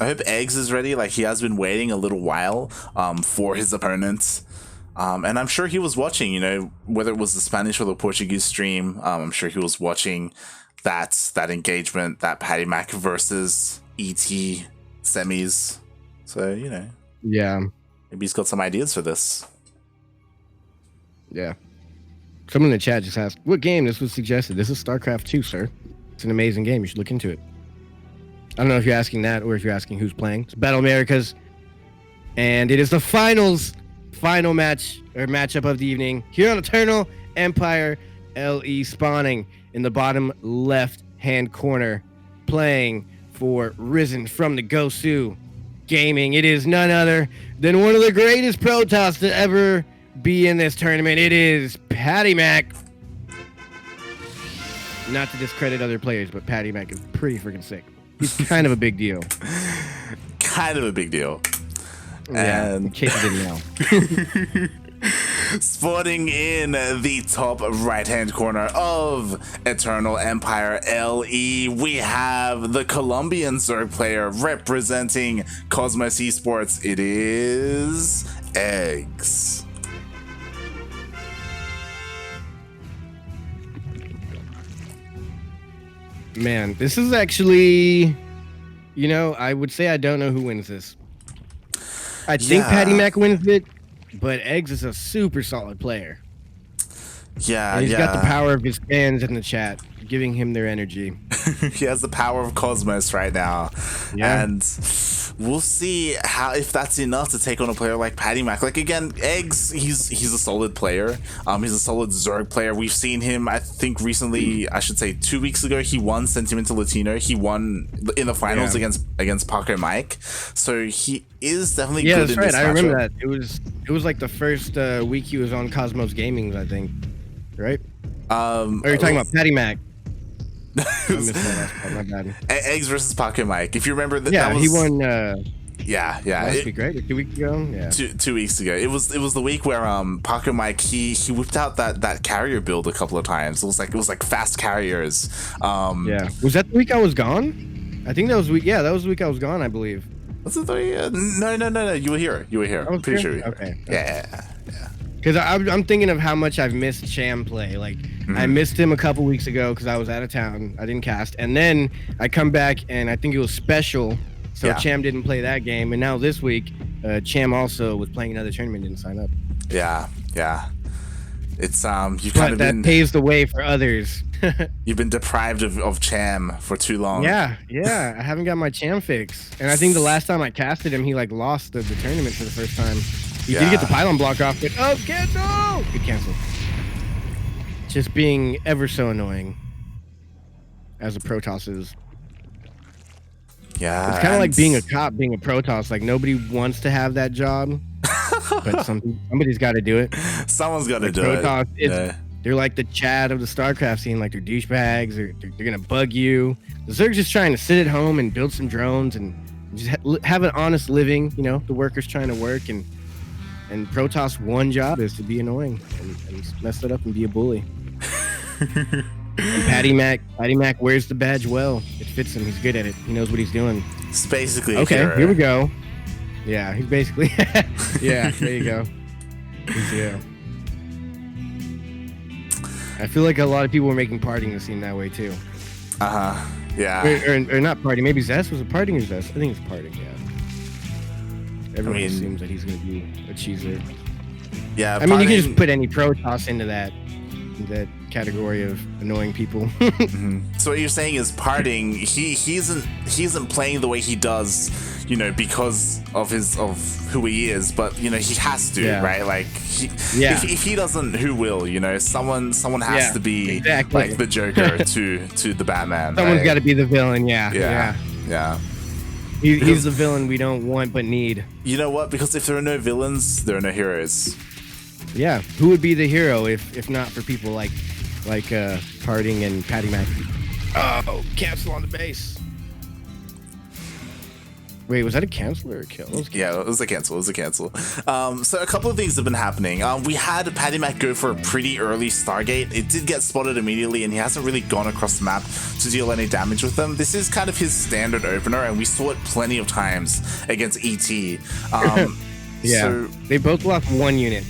eGGz is ready. Like, he has been waiting a little while for his opponents. And I'm sure he was watching, you know, whether it was the Spanish or the Portuguese stream. I'm sure he was watching that engagement, that PattyMac versus ET semis. So, you know. Yeah. Maybe he's got some ideas for this. Yeah. Someone in the chat just asked, what game this was suggested? This is StarCraft 2, sir. It's an amazing game. You should look into it. I don't know if you're asking that or if you're asking who's playing. It's Battle Americas. And it is the final matchup of the evening here on Eternal Empire LE, spawning in the bottom left-hand corner, playing for Risen from the Gosu Gaming. It is none other than one of the greatest Protoss to ever be in this tournament. It is PattyMac. Not to discredit other players, but PattyMac is pretty freaking sick. He's kind of a big deal. Kind of a big deal. Yeah, And in case you didn't know. spawning in the top right-hand corner of Eternal Empire LE, we have the Colombian Zerg player representing Cosmos Esports. It is eGGz. Man, this is actually, you know, I would say I don't know who wins this. I think PattyMac wins it, but eGGz is a super solid player. Yeah, and he's got the power of his fans in the chat, giving him their energy. He has the power of Cosmos right now. Yeah. And we'll see if that's enough to take on a player like PattyMac. Like, again, eGGz, he's a solid player. He's a solid Zerg player. We've seen him, I think recently, I should say 2 weeks ago, he won Sentimental Latino. He won in the finals against Paco Mike. So he is definitely good that's in right. this I remember matchup. that. It was like the first week he was on Cosmos Gaming, I think. Right? Or you're talking about PattyMac. I missed that last part, my bad. eGGz versus Paco Mike. If you remember that, Yeah, that was, he won. last week, right? Or 2 weeks ago. Yeah. Two weeks ago. It was the week where Paco Mike he whipped out that carrier build a couple of times. It was like fast carriers. Yeah. Was that the week I was gone? I think that was the week. Yeah, that was the week I was gone, I believe. Was it no. You were here. I'm pretty sure. Okay. Yeah. Because I'm thinking of how much I've missed Cham play. Like, I missed him a couple weeks ago because I was out of town. I didn't cast. And then I come back, and I think it was special. So Cham didn't play that game. And now this week, Cham also was playing another tournament, didn't sign up. Yeah. It's you've But kind of that been paves the way for others. you've been deprived of Cham for too long. Yeah. I haven't got my Cham fix. And I think the last time I casted him, he like lost the tournament for the first time. He did get the pylon block off, but cancel! Good cancel. Just being ever so annoying as a Protoss is. Yeah. It's kind of like being a cop, being a Protoss. Like, nobody wants to have that job, but somebody's got to do it. Someone's got to do Protoss, it. They're like the Chad of the StarCraft scene. Like, they're douchebags. They're going to bug you. The Zerg's just trying to sit at home and build some drones and just have an honest living. You know, the workers trying to work. And Protoss' one job is to be annoying and mess it up and be a bully. And PattyMac wears the badge well. It fits him. He's good at it. He knows what he's doing. It's basically here we go. Yeah, he's basically. Yeah, there you go. Yeah. I feel like a lot of people were making partying the scene that way too. Yeah. Or not party. Maybe Zest was a partying or Zest. I think it's partying. Yeah. Everyone assumes that he's going to be a cheeser. Yeah. I mean, you can just put any Protoss into that category of annoying people. So what you're saying is partying. He isn't playing the way he does, you know, because of who he is. But you know, he has to, right? Like, if he doesn't, who will? You know, someone has to be like the Joker to the Batman. Someone's got to be the villain. Yeah. He's the villain we don't want but need. You know what? Because if there are no villains, there are no heroes. Yeah. Who would be the hero if not for people like Parting and PattyMac? Oh, cancel on the base. Wait, was that a cancel or a kill? Yeah, it was a cancel. It was a cancel. So a couple of things have been happening. We had PattyMac go for a pretty early Stargate. It did get spotted immediately, and he hasn't really gone across the map to deal any damage with them. This is kind of his standard opener, and we saw it plenty of times against ET. Yeah, so, they both lost 1 unit.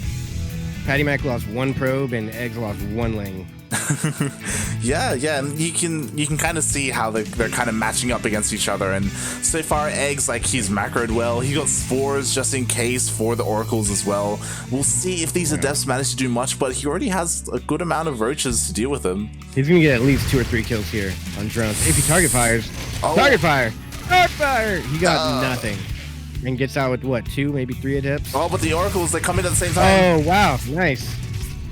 PattyMac lost 1 probe, and eGGz lost 1 lane. yeah, and you can kind of see how they're kind of matching up against each other, and so far eGGz, like, he's macroed well. He got spores just in case for the oracles as well. We'll see if these adepts manage to do much, but he already has a good amount of roaches to deal with him. He's gonna get at least 2 or 3 kills here on drones if he target fires. Target fire, he got nothing, and gets out with what, 2, maybe 3 adepts. Oh, but the oracles, they come in at the same time. Oh wow, nice.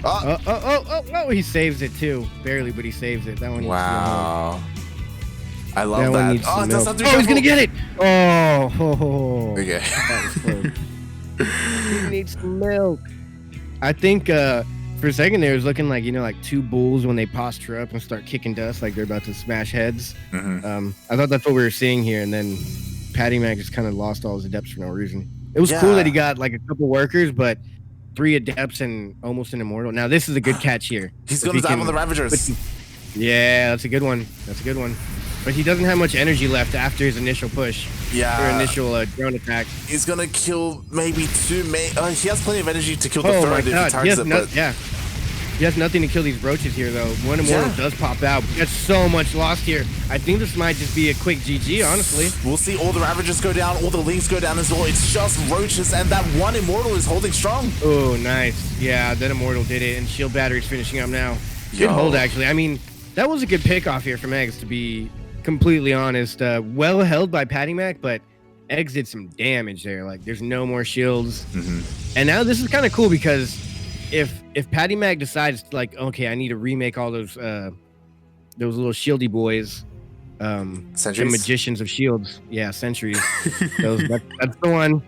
Oh, he saves it too. Barely, but he saves it. That one. Wow. I love that. Oh, it does not do he's gonna get it. Oh. Okay. That was close. He needs some milk. I think for a second there, it was looking like, like 2 bulls when they posture up and start kicking dust, like they're about to smash heads. I thought that's what we were seeing here, and then PattyMac just kind of lost all his adepts for no reason. It was cool that he got like a couple workers, but 3 adepts and almost an immortal. Now this is a good catch here. He's gonna dive on the Ravagers. Yeah, that's a good one. But he doesn't have much energy left after his initial push. Yeah. Or initial drone attack. He's gonna kill maybe 2. He has plenty of energy to kill the oh 3rd my if God. he targets it. But Yeah. He has nothing to kill these roaches here, though. 1 immortal does pop out. We got so much lost here. I think this might just be a quick GG, honestly. We'll see all the Ravagers go down, all the Lings go down as well. It's just roaches, and that 1 immortal is holding strong. Oh, nice. Yeah, that immortal did it, and shield battery's finishing up now. Good hold, actually. I mean, that was a good pick off here from eGGz, to be completely honest. Well held by PattyMac, but eGGz did some damage there. Like, there's no more shields. And now this is kind of cool because if PattyMac decides, like, okay, I need to remake all those little shieldy boys, the magicians of shields, sentries. That's the one.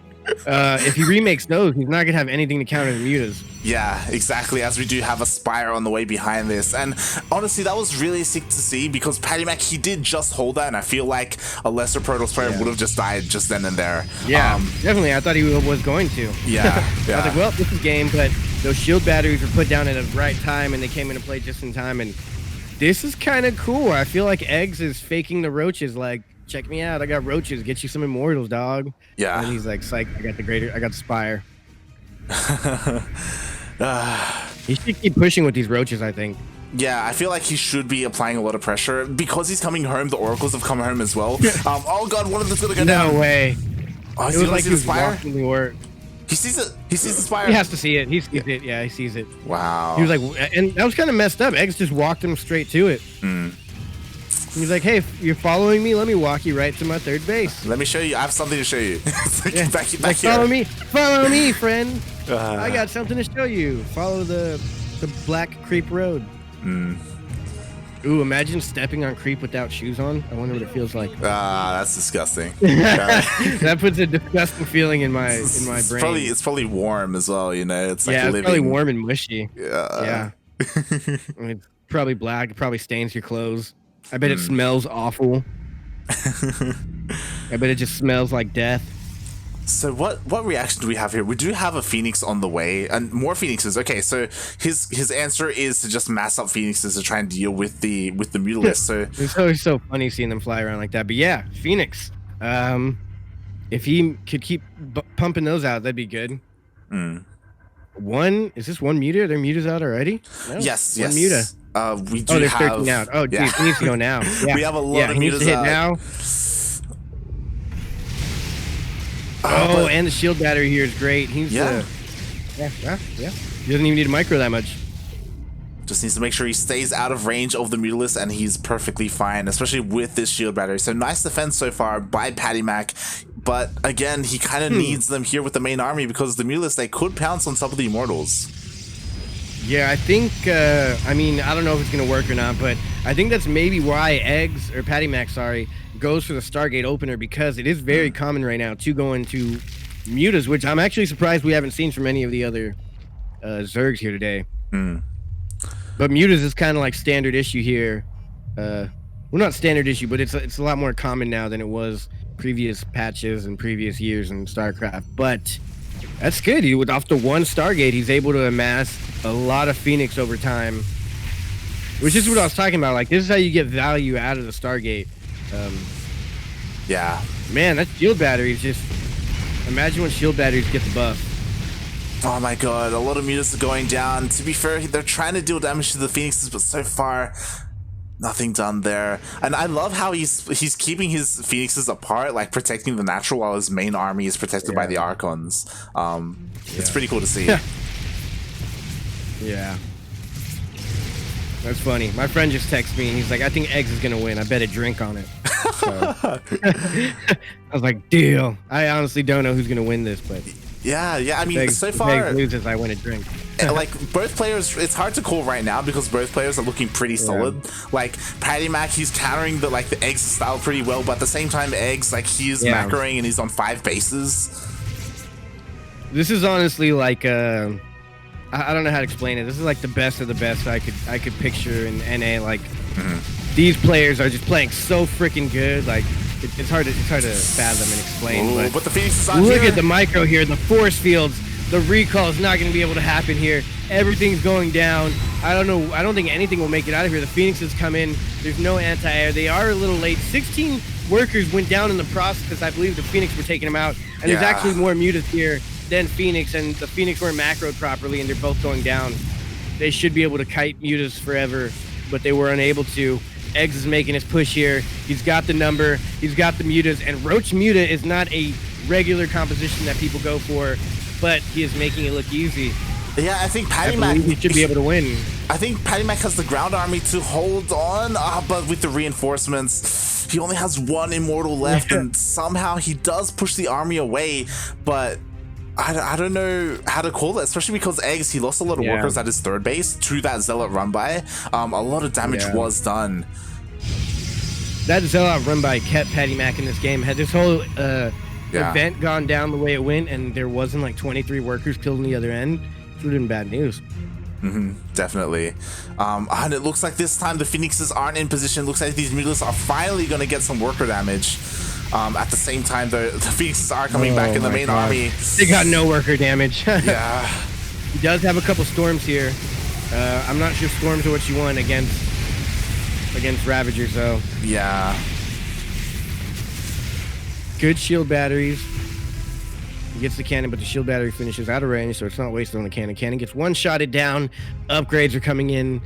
If he remakes those, he's not gonna have anything to counter the mutas. Yeah, exactly, as we do have a Spire on the way behind this. And honestly, that was really sick to see, because PattyMac, he did just hold that, and I feel like a lesser Protoss player would have just died just then and there. Yeah, definitely. I thought he was going to. Yeah. I was like, well, this is game, but those shield batteries were put down at the right time, and they came into play just in time, and this is kind of cool. I feel like eGGz is faking the roaches, like, check me out, I got roaches, get you some immortals, dog. Yeah. And he's like, psych, I got the Spire. He should keep pushing with these roaches, I think. Yeah, I feel like he should be applying a lot of pressure. Because he's coming home, the oracles have come home as well. Oh god, one of them's gonna go down. No way. Oh, it was like he was walking the work. He sees it. He sees the Spire. He has to see it. He sees it. Yeah, he sees it. Wow. He was like, and that was kind of messed up. eGGz just walked him straight to it. He's like, hey, if you're following me, let me walk you right to my 3rd base. Let me show you. I have something to show you. It's like, back here. Follow me, friend. I got something to show you. Follow the black creep road. Ooh, imagine stepping on creep without shoes on. I wonder what it feels like. That's disgusting. That puts a disgusting feeling in my brain. It's probably warm as well, It's like it's living. probably warm and mushy. Yeah. It's probably black. It probably stains your clothes. I bet it smells awful. I bet it just smells like death. So what reaction do we have here? We do have a Phoenix on the way, and more Phoenixes. Okay, so his answer is to just mass up Phoenixes to try and deal with the Mutalisk. So it's always so funny seeing them fly around like that. But yeah, Phoenix. If he could keep pumping those out, that'd be good. Is this 1 muta? Are there mutas out already? No, yes. 1 muta. We do there's have 13 out. Oh, geez, he needs to go now. Yeah. We have a lot of he needs to hit now. And the shield battery here is great. He's yeah. He doesn't even need to micro that much. Just needs to make sure he stays out of range of the Mutalisk, and he's perfectly fine, especially with this shield battery. So nice defense so far by PattyMac, but again, he kind of needs them here with the main army, because the Mutalisk, they could pounce on some of the Immortals. Yeah, I think, I mean, I don't know if it's going to work or not, but I think that's maybe why eGGz, or PattyMac, sorry, goes for the Stargate opener, because it is very common right now to go into mutas, which I'm actually surprised we haven't seen from any of the other Zergs here today. But mutas is kind of like standard issue here. Well, not standard issue, but it's a lot more common now than it was previous patches and previous years in StarCraft, but that's good. He, with off the one Stargate, he's able to amass a lot of Phoenix over time, which is what I was talking about. Like, this is how you get value out of the Stargate. Yeah. Man, that shield battery is just... Imagine when shield batteries get the buff. Oh my god, a lot of mutas are going down. To be fair, they're trying to deal damage to the Phoenixes, but so far, nothing done there. And I love how he's keeping his Phoenixes apart, like protecting the natural while his main army is protected by the Archons. It's pretty cool to see. Yeah. That's funny. My friend just texted me and he's like, I think eGGz is going to win. I bet a drink on it. So, I was like, deal. I honestly don't know who's going to win this, but... Yeah, I mean, eGGz, so far... eGGz loses, I win a drink. Like, both players, it's hard to call right now because both players are looking pretty solid. Like, PattyMac, he's countering the eGGz style pretty well, but at the same time, eGGz, like, he is macroing and he's on 5 bases. This is honestly like... I don't know how to explain it. This is like the best of the best I could picture in NA. Like these players are just playing so freaking good. Like it's hard to fathom and explain. But the Phoenix is on look at the micro here, the force fields. The recall is not going to be able to happen here. Everything's going down. I don't know. I don't think anything will make it out of here. The Phoenixes come in. There's no anti-air. They are a little late. 16 workers went down in the process because I believe the Phoenix were taking them out. And there's actually more mutas here than Phoenix, and the Phoenix weren't macroed properly, and they're both going down. They should be able to kite mutas forever, but they were unable to. eGGz is making his push here. He's got the number. He's got the mutas, and Roach Muta is not a regular composition that people go for, but he is making it look easy. Yeah, I think PattyMac... He should be able to win. I think PattyMac has the ground army to hold on, but with the reinforcements, he only has 1 immortal left, and somehow he does push the army away, but... I don't know how to call it, especially because eGGz, he lost a lot of workers at his 3rd base to that Zealot run by. A lot of damage was done. That Zealot run by kept PattyMac in this game. Had this whole event gone down the way it went and there wasn't like 23 workers killed on the other end, it would have been bad news. Definitely. And it looks like this time the Phoenixes aren't in position. Looks like these mutalisks are finally going to get some worker damage. At the same time, the Phoenixes are coming back in the main army. They got no worker damage. Yeah. He does have a couple storms here. I'm not sure storms are what you want against Ravagers, though. Yeah. Good shield batteries. He gets the cannon, but the shield battery finishes out of range, so it's not wasted on the cannon. Cannon gets one-shotted down. Upgrades are coming in.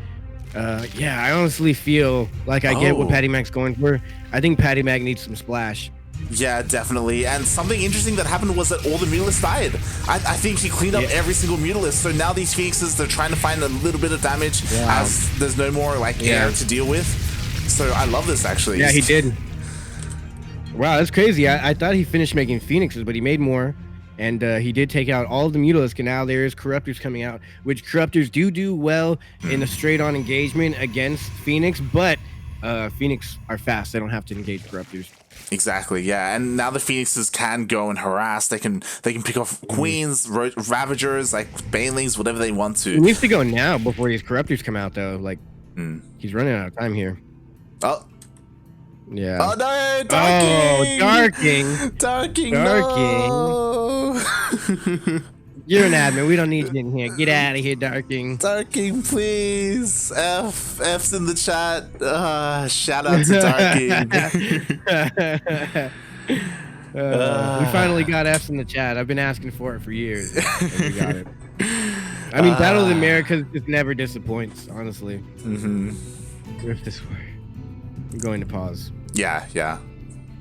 Yeah, I honestly feel like I get what PattyMac's going for. I think PattyMac needs some splash. Yeah, definitely. And something interesting that happened was that all the mutalisks died. I think he cleaned up every single mutalist. So now these Phoenixes, they're trying to find a little bit of damage as there's no more air to deal with. So I love this, actually. Yeah, he did. Wow, that's crazy. I thought he finished making Phoenixes, but he made more. And he did take out all of the mutalisks, and now there's Corruptors coming out, which Corruptors do well in a straight-on engagement against Phoenix, but Phoenix are fast. They don't have to engage Corruptors. Exactly, yeah. And now the Phoenixes can go and harass. They can pick off Queens, Ravagers, like Banelings, whatever they want to. He needs to go now before these Corruptors come out, though. Like, he's running out of time here. Oh. Yeah. Oh no, Darking! Oh, Darking! Darking! No! You're an admin. We don't need you in here. Get out of here, Darking. Darking, please. F's in the chat. Shout out to Darking. We finally got F's in the chat. I've been asking for it for years. We got it. I mean, Battle of the Americas just never disappoints, honestly. If this were... I'm going to pause. Yeah.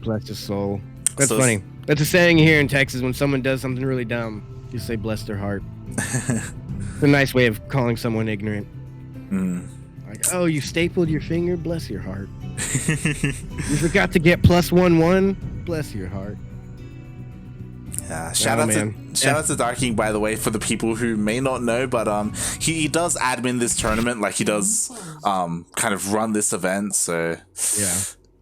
Bless his soul. That's funny. That's a saying here in Texas when someone does something really dumb. You say bless their heart. It's a nice way of calling someone ignorant. Like, oh, you stapled your finger? Bless your heart. You forgot to get +1/1? Bless your heart. Yeah, shout out to Darking, by the way, for the people who may not know, but he does admin this tournament, like he does kind of run this event, so yeah,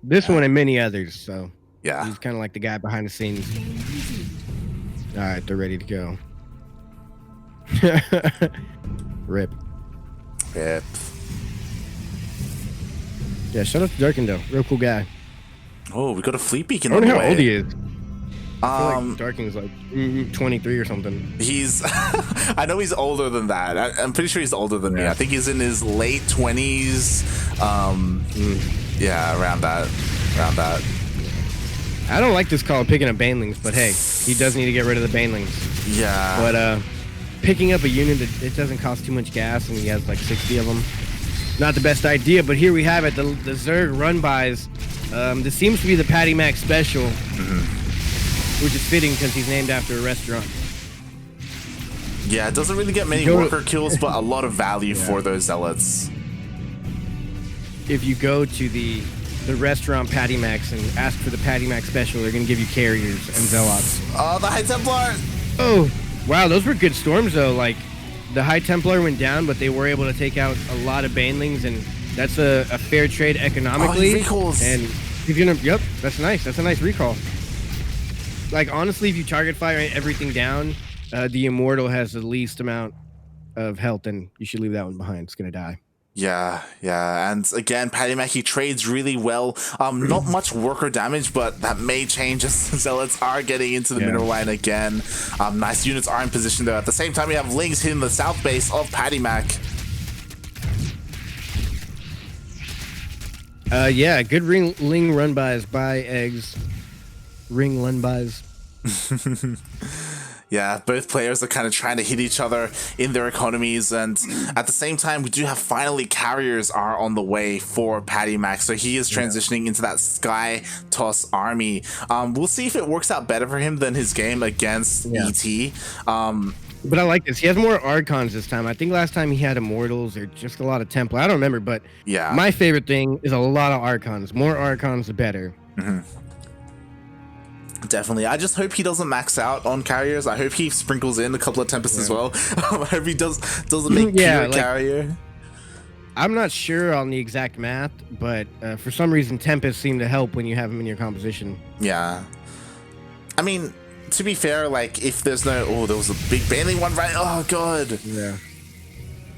this one and many others. So yeah, he's kind of like the guy behind the scenes. All right, they're ready to go. Rip. Yeah, shout out to Darkin though, real cool guy. Oh, we got a fleet beacon I on wonder the how old he way. is. I feel like Darking's like 23 or something. He's, I know he's older than that. I'm pretty sure he's older than me. I think he's in his late 20s. Yeah, around that. I don't like this call of picking up banelings, but hey, he does need to get rid of the banelings. Yeah. But picking up a unit that it doesn't cost too much gas, and he has like 60 of them. Not the best idea, but here we have it. The Zerg run-bys. This seems to be the PattyMac special, which is fitting because he's named after a restaurant. Yeah, it doesn't really get many worker kills, but a lot of value for those zealots. If you go to the restaurant PattyMacs and ask for the PattyMac special, they're going to give you carriers and zealots. Oh, the High Templar! Oh, wow, those were good storms, though. Like, the High Templar went down, but they were able to take out a lot of banelings, and that's a fair trade economically. Oh, he recalls. And he's gonna, yep, that's nice. That's a nice recall. Like, honestly, if you target fire everything down, the Immortal has the least amount of health, and you should leave that one behind. It's gonna die. Yeah, and again, PattyMac, he trades really well. Not much worker damage, but that may change as zealots are getting into the mineral line again. Nice units are in position though. At the same time, we have Lings hitting the south base of PattyMac. Yeah, good ling run-bys by eggs. Ring run-bys. Yeah, both players are kind of trying to hit each other in their economies, and at the same time, we do have finally carriers are on the way for PattyMac, so he is transitioning into that Sky Toss army. We'll see if it works out better for him than his game against ET. But I like this. He has more Archons this time. I think last time he had Immortals or just a lot of Templar. I don't remember, but my favorite thing is a lot of Archons. More Archons, the better. Definitely. I just hope he doesn't max out on carriers. I hope he sprinkles in a couple of Tempests as well. I hope he doesn't make pure carrier. I'm not sure on the exact math, but for some reason Tempests seem to help when you have them in your composition. Yeah. I mean, to be fair, like if there's no there was a big baneling one, right? Oh god. Yeah.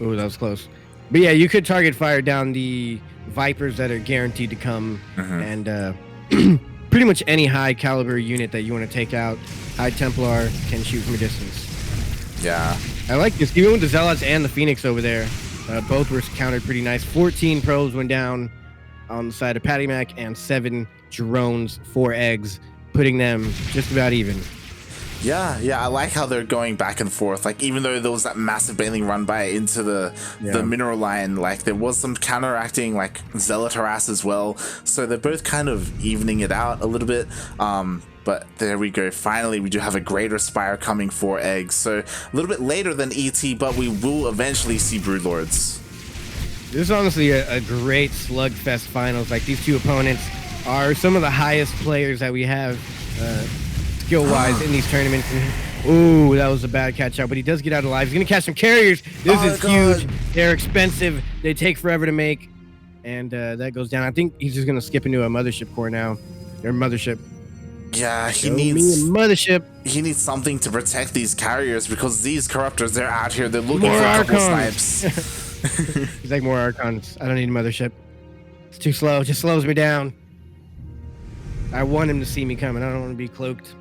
Oh, that was close. But yeah, you could target fire down the Vipers that are guaranteed to come, and pretty much any high caliber unit that you want to take out, High Templar can shoot from a distance. Yeah. I like this. Even with the Zealots and the Phoenix over there, both were countered pretty nice. 14 probes went down on the side of PattyMac, and 7 drones, 4 eggs, putting them just about even. Yeah, I like how they're going back and forth. Like, even though there was that massive baneling run by into the mineral line, like there was some counteracting like zealot harass as well. So they're both kind of evening it out a little bit. But there we go. Finally, we do have a greater spire coming for eggs. So a little bit later than ET, but we will eventually see Broodlords. This is honestly a great slugfest finals. Like, these two opponents are some of the highest players that we have skill-wise in these tournaments. Ooh, that was a bad catch-out, but he does get out alive. He's going to catch some carriers. This is huge. They're expensive. They take forever to make, and that goes down. I think he's just going to skip into a mothership core now. Their mothership. Yeah, he needs a mothership. He needs something to protect these carriers, because these corruptors, they're out here. They're looking more for a couple Archons. snipes. He's like, more Archons. I don't need a mothership. It's too slow. It just slows me down. I want him to see me coming. I don't want to be cloaked.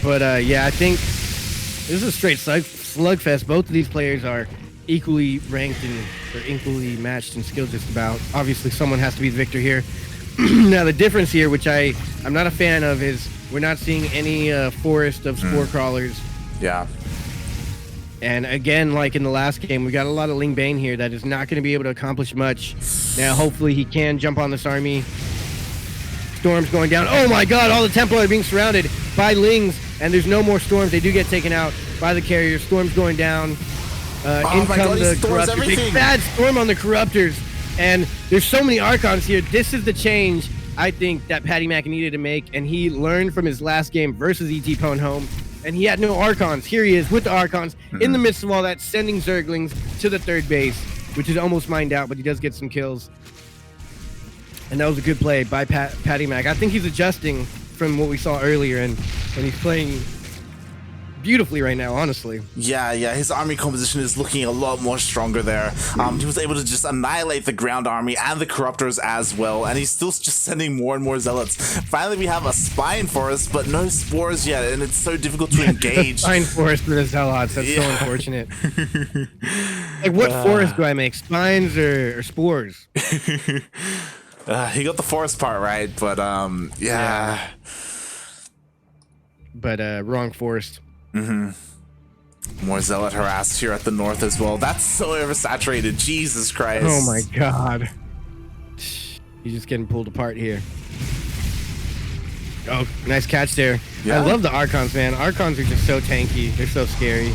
But yeah, I think this is a straight slugfest. Both of these players are equally ranked and they're equally matched in skill just about. Obviously, someone has to be the victor here. Now, the difference here, which I'm not a fan of, is we're not seeing any forest of spore crawlers. Yeah. And again, like in the last game, we got a lot of Ling Bane here that is not going to be able to accomplish much. Now, hopefully, he can jump on this army. Storms going down. Oh my god, all the Templar are being surrounded by Lings, and there's no more storms. They do get taken out by the carriers. Storms going down. In come the Corruptors. Big bad storm on the Corruptors. And there's so many Archons here. This is the change, I think, that PattyMac needed to make, and he learned from his last game versus ET Pwn Home, and he had no Archons. Here he is with the Archons in the midst of all that, sending Zerglings to the third base, which is almost mined out, but he does get some kills. And that was a good play by PattyMac. I think he's adjusting from what we saw earlier, and he's playing beautifully right now, honestly. Yeah, his army composition is looking a lot more stronger there. He was able to just annihilate the ground army and the corruptors as well, and he's still just sending more and more zealots. Finally, we have a spine forest, but no spores yet, and it's so difficult to engage. Spine forest for the zealots. That's so unfortunate. Like, what forest do I make? Spines or spores? He got the forest part right, but yeah. But wrong forest. More zealot harass here at the north as well. That's so oversaturated. Jesus Christ. Oh my god. He's just getting pulled apart here. Oh, nice catch there. Yeah. I love the Archons, man. Archons are just so tanky. They're so scary.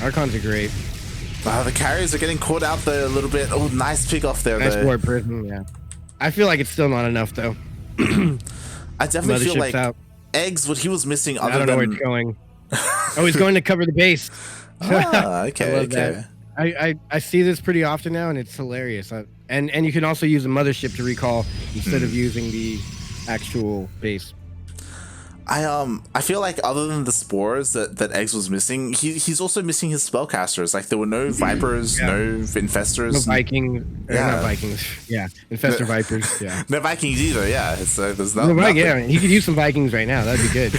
Archons are great. The carriers are getting caught out there a little bit. Oh, nice pick off there. Nice ward prison, yeah. I feel like it's still not enough, though. I definitely feel like out. Eggz, what he was missing other I don't know than... where it's going. Oh, he's going to cover the base. Okay, okay. I see this pretty often now, and it's hilarious. And you can also use a mothership to recall instead of using the actual base. I feel like other than the spores that Eggz was missing, he's also missing his spellcasters. Like there were no vipers, no infestors, no Vikings, not Vikings. Yeah, infestor vipers. Yeah, no Vikings either. Yeah, it's there's no. Yeah, he could use some Vikings right now. That'd be good.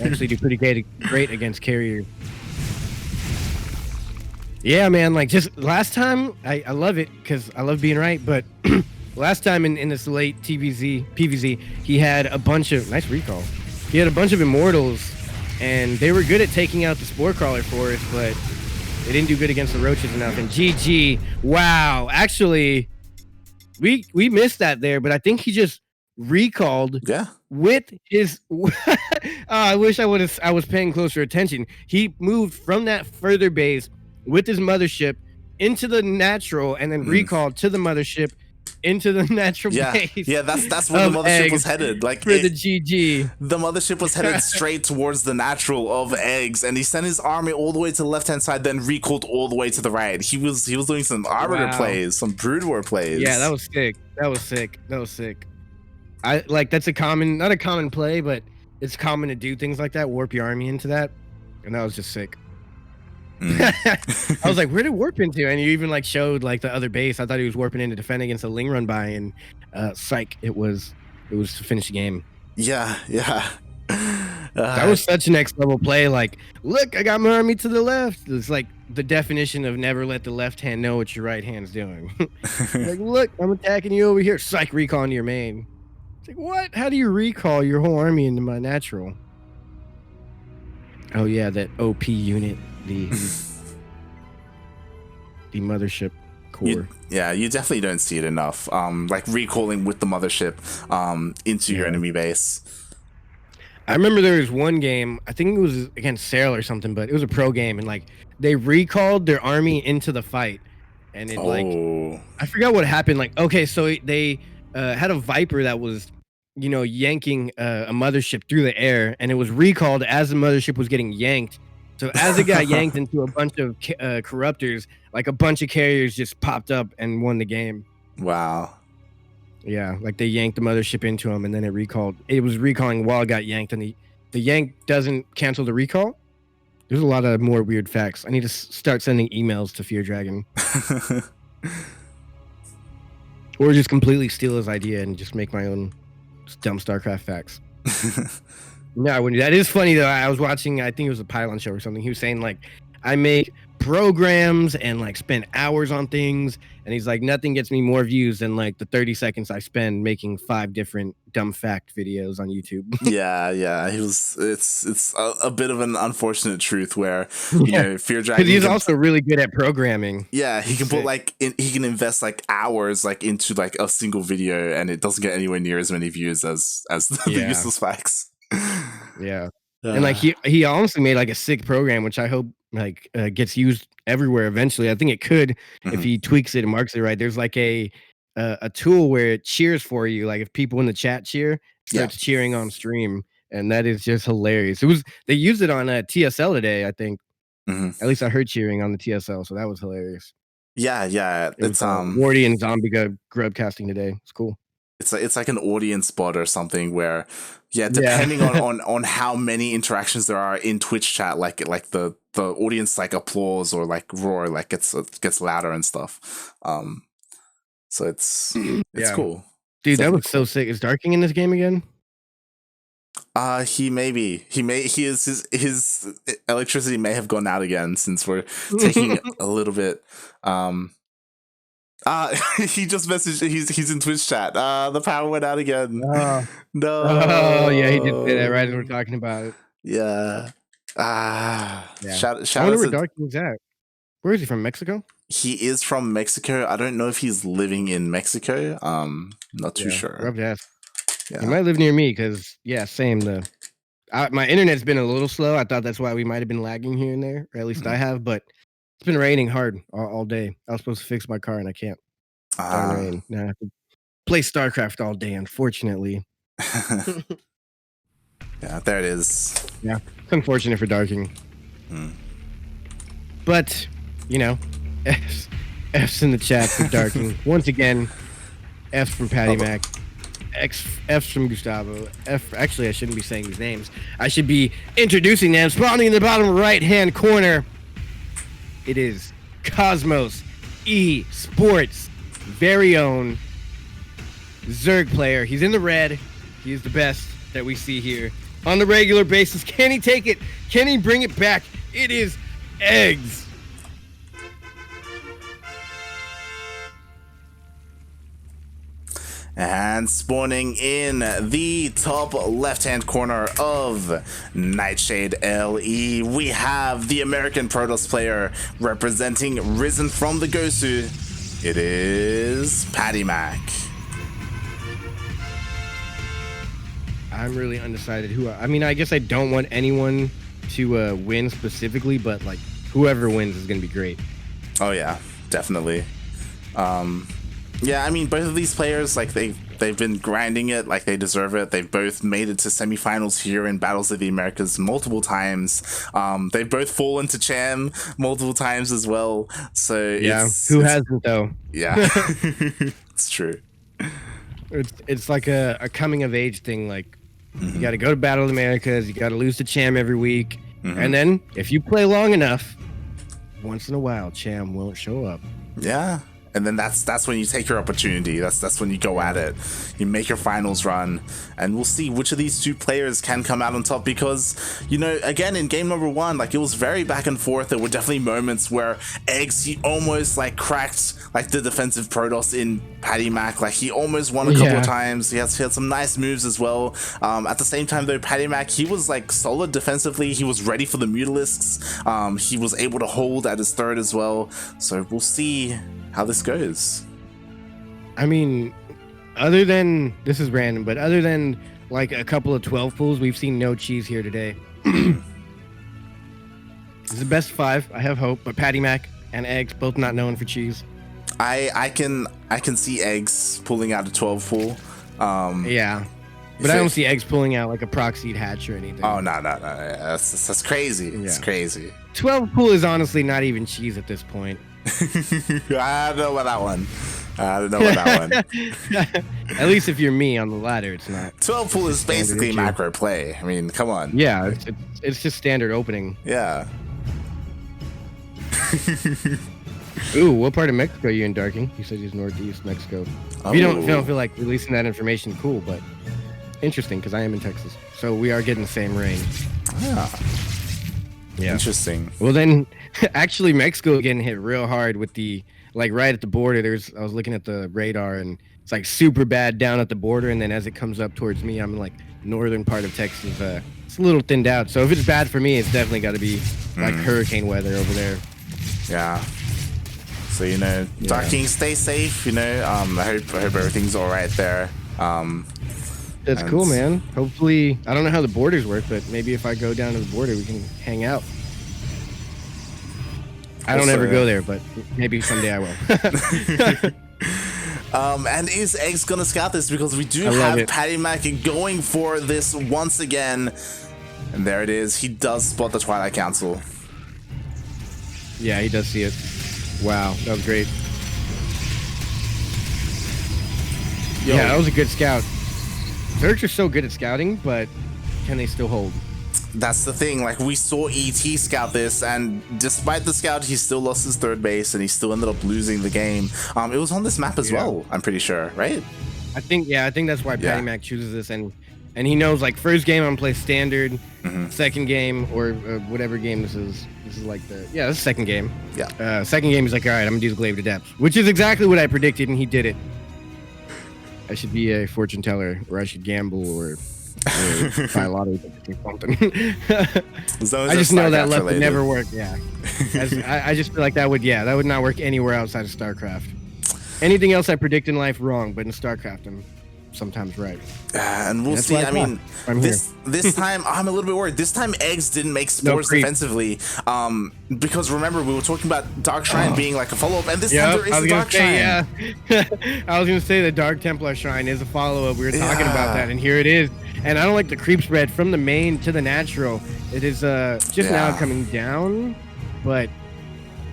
Actually, do pretty great against carrier. Yeah, man. Like just last time, I love it because I love being right. But last time in this late PVZ, he had a bunch of nice recall. He had a bunch of immortals, and they were good at taking out the spore crawler for us, but they didn't do good against the roaches enough. And GG, wow, actually, we missed that there, but I think he just recalled. Yeah. With his. I wish I was paying closer attention. He moved from that further base with his mothership into the natural, and then recalled to the mothership. Into the natural base. Yeah, that's where the mothership was headed. Like for the GG. The mothership was headed straight towards the natural of Eggz, and he sent his army all the way to the left hand side, then recalled all the way to the right. He was doing some arbiter plays, some brood war plays. Yeah, that was sick. That was sick. I like that's not a common play, but it's common to do things like that, warp your army into that, and that was just sick. I was like, where did warp into? And you even like showed like the other base. I thought he was warping in to defend against a Ling run by, and psych, it was to finish the game. Yeah. That was such a next level play. Like, look, I got my army to the left. It's like the definition of never let the left hand know what your right hand's doing. Like, look, I'm attacking you over here. Psych, recall into your main. It's like, what? How do you recall your whole army into my natural? Oh yeah, that OP unit. The mothership core. You definitely don't see it enough. Like recalling with the mothership into your enemy base. I remember there was one game, I think it was against Sail or something, but it was a pro game, and like they recalled their army into the fight, and it like I forgot what happened. Like, okay, so they had a Viper that was yanking a mothership through the air, and it was recalled as the mothership was getting yanked. So as it got yanked into a bunch of corruptors, like a bunch of carriers just popped up and won the game. Wow. Yeah, like they yanked the mothership into him, and then it recalled. It was recalling while it got yanked, and the yank doesn't cancel the recall. There's a lot of more weird facts. I need to start sending emails to Fear Dragon. Or just completely steal his idea and just make my own dumb StarCraft facts. No, I wouldn't do that. It is funny though. I was watching, I think it was a Pylon show or something. He was saying like, I make programs and like spend hours on things, and he's like, nothing gets me more views than like the 30 seconds I spend making 5 different dumb fact videos on YouTube. yeah. It's a bit of an unfortunate truth where Fear Dragon. Because he's also really good at programming. Yeah, he can put like he can invest like hours like into like a single video, and it doesn't get anywhere near as many views as the useless facts. Yeah. And like he honestly made like a sick program, which I hope like gets used everywhere eventually. I think it could if he tweaks it and marks it right. There's like a tool where it cheers for you, like if people in the chat cheer, starts cheering on stream, and that is just hilarious. They used it on TSL today, I think. At least I heard cheering on the TSL, so that was hilarious. Yeah, it's Wardy and Zombie grub casting today. It's cool. it's like an audience bot or something where, yeah, depending on how many interactions there are in Twitch chat, like the audience like applause or like roar like gets louder and stuff. So it's cool. Dude, that looks so sick. Is Darking in this game again? His electricity may have gone out again since we're taking a little bit. He just messaged. He's in Twitch chat. The power went out again. No. Oh yeah, he did say that right as we're talking about it. Yeah. Yeah. Shout I wonder out where to, Darking's at. Where is he from? Mexico? he is from Mexico. I don't know if he's living in Mexico. Not too sure. Rough to ask. Yeah. He might live near me because same. My internet's been a little slow. I thought that's why we might have been lagging here and there, or at least I have. But it's been raining hard all day. I was supposed to fix my car and I can't. Darn rain. Now I have to play StarCraft all day, unfortunately. Yeah, there it is. Yeah, it's unfortunate for Darking. But, F's in the chat for Darking. Once again, F's from PattyMac. F's from Gustavo. Actually, I shouldn't be saying these names. I should be introducing them. Spawning in the bottom right-hand corner, it is Cosmos eSports' very own Zerg player. He's in the red. He is the best that we see here on the regular basis. Can he take it? Can he bring it back? It is eGGz. And spawning in the top left-hand corner of Nightshade LE, we have the American Protoss player representing Risen from the Gosu. It is PattyMac. I'm really undecided I guess I don't want anyone to win specifically, but like whoever wins is going to be great. Oh yeah, definitely. Yeah, I mean, both of these players, like they've been grinding it, like they deserve it. They've both made it to semifinals here in Battles of the Americas multiple times. They've both fallen to Cham multiple times as well. So yeah, who hasn't though? Yeah, it's true. It's like a coming of age thing. Like you got to go to Battle of the Americas, you got to lose to Cham every week, and then if you play long enough, once in a while, Cham won't show up. Yeah. And then that's when you take your opportunity. That's when you go at it. You make your finals run, and we'll see which of these two players can come out on top. Because again, in game number 1, like it was very back and forth. There were definitely moments where eGGz, he almost like cracked like the defensive Protoss in PattyMac. Like he almost won a couple of times. He had some nice moves as well. At the same time though, PattyMac, he was like solid defensively. He was ready for the Mutalisks. He was able to hold at his third as well. So we'll see how this goes. I mean, other than this is random, but other than like a couple of 12 pools, we've seen no cheese here today. This is the best 5. I have hope, but PattyMac and eGGz both not known for cheese. I can see eGGz pulling out a 12 pool. Yeah. But I don't see eGGz pulling out like a proxied hatch or anything. Oh no. That's crazy. Yeah. It's crazy. 12 pool is honestly not even cheese at this point. I don't know about that one. At least if you're me on the ladder, it's not. 12 pool is basically macro play. I mean, come on. Yeah, it's just standard opening. Yeah. Ooh, what part of Mexico are you in, Darking? You said he's northeast Mexico. If you don't feel like releasing that information, cool, but interesting because I am in Texas, so we are getting the same rain. Yeah. Interesting. Well then, actually Mexico getting hit real hard with the right at the border. I was looking at the radar and it's like super bad down at the border, and then as it comes up towards me, I'm in like northern part of Texas. It's a little thinned out. So if it's bad for me, it's definitely got to be like hurricane weather over there. Yeah. So Darking, stay safe. I hope everything's all right there. That's cool, man. Hopefully, I don't know how the borders work, but maybe if I go down to the border, we can hang out. I don't ever go there, but maybe someday I will. And is eGGz gonna scout this? Because we do have PattyMac going for this once again. And there it is. He does spot the Twilight Council. Yeah, he does see it. Wow, that was great. Yo, Yeah, that was a good scout. Zergs are so good at scouting, but can they still hold? that's the thing. Like, we saw ET scout this, and despite the scout, he still lost his third base, and he still ended up losing the game. It was on this map as well, I'm pretty sure, right? I think that's why PattyMac chooses this, and he knows, like, first game I'm gonna play standard, second game or whatever game this is. This is like this is second game. Yeah. Second game he's like, all right, I'm gonna do the glaive to depths, which is exactly what I predicted, and he did it. I should be a fortune teller, or I should gamble, or buy a lottery ticket or something. I just know that luck would never work. Yeah. I just feel like that would not work anywhere outside of StarCraft. Anything else I predict in life wrong, but in StarCraft I'm sometimes right. And we'll see. I mean, this time I'm a little bit worried. This time eGGz didn't make spores defensively, because remember we were talking about Dark Shrine being like a follow-up, and this time there is a Dark Shrine. Yeah. I was gonna say the Dark Templar Shrine is a follow-up. We were talking about that, and here it is. And I don't like the creep spread from the main to the natural. It is just now coming down, but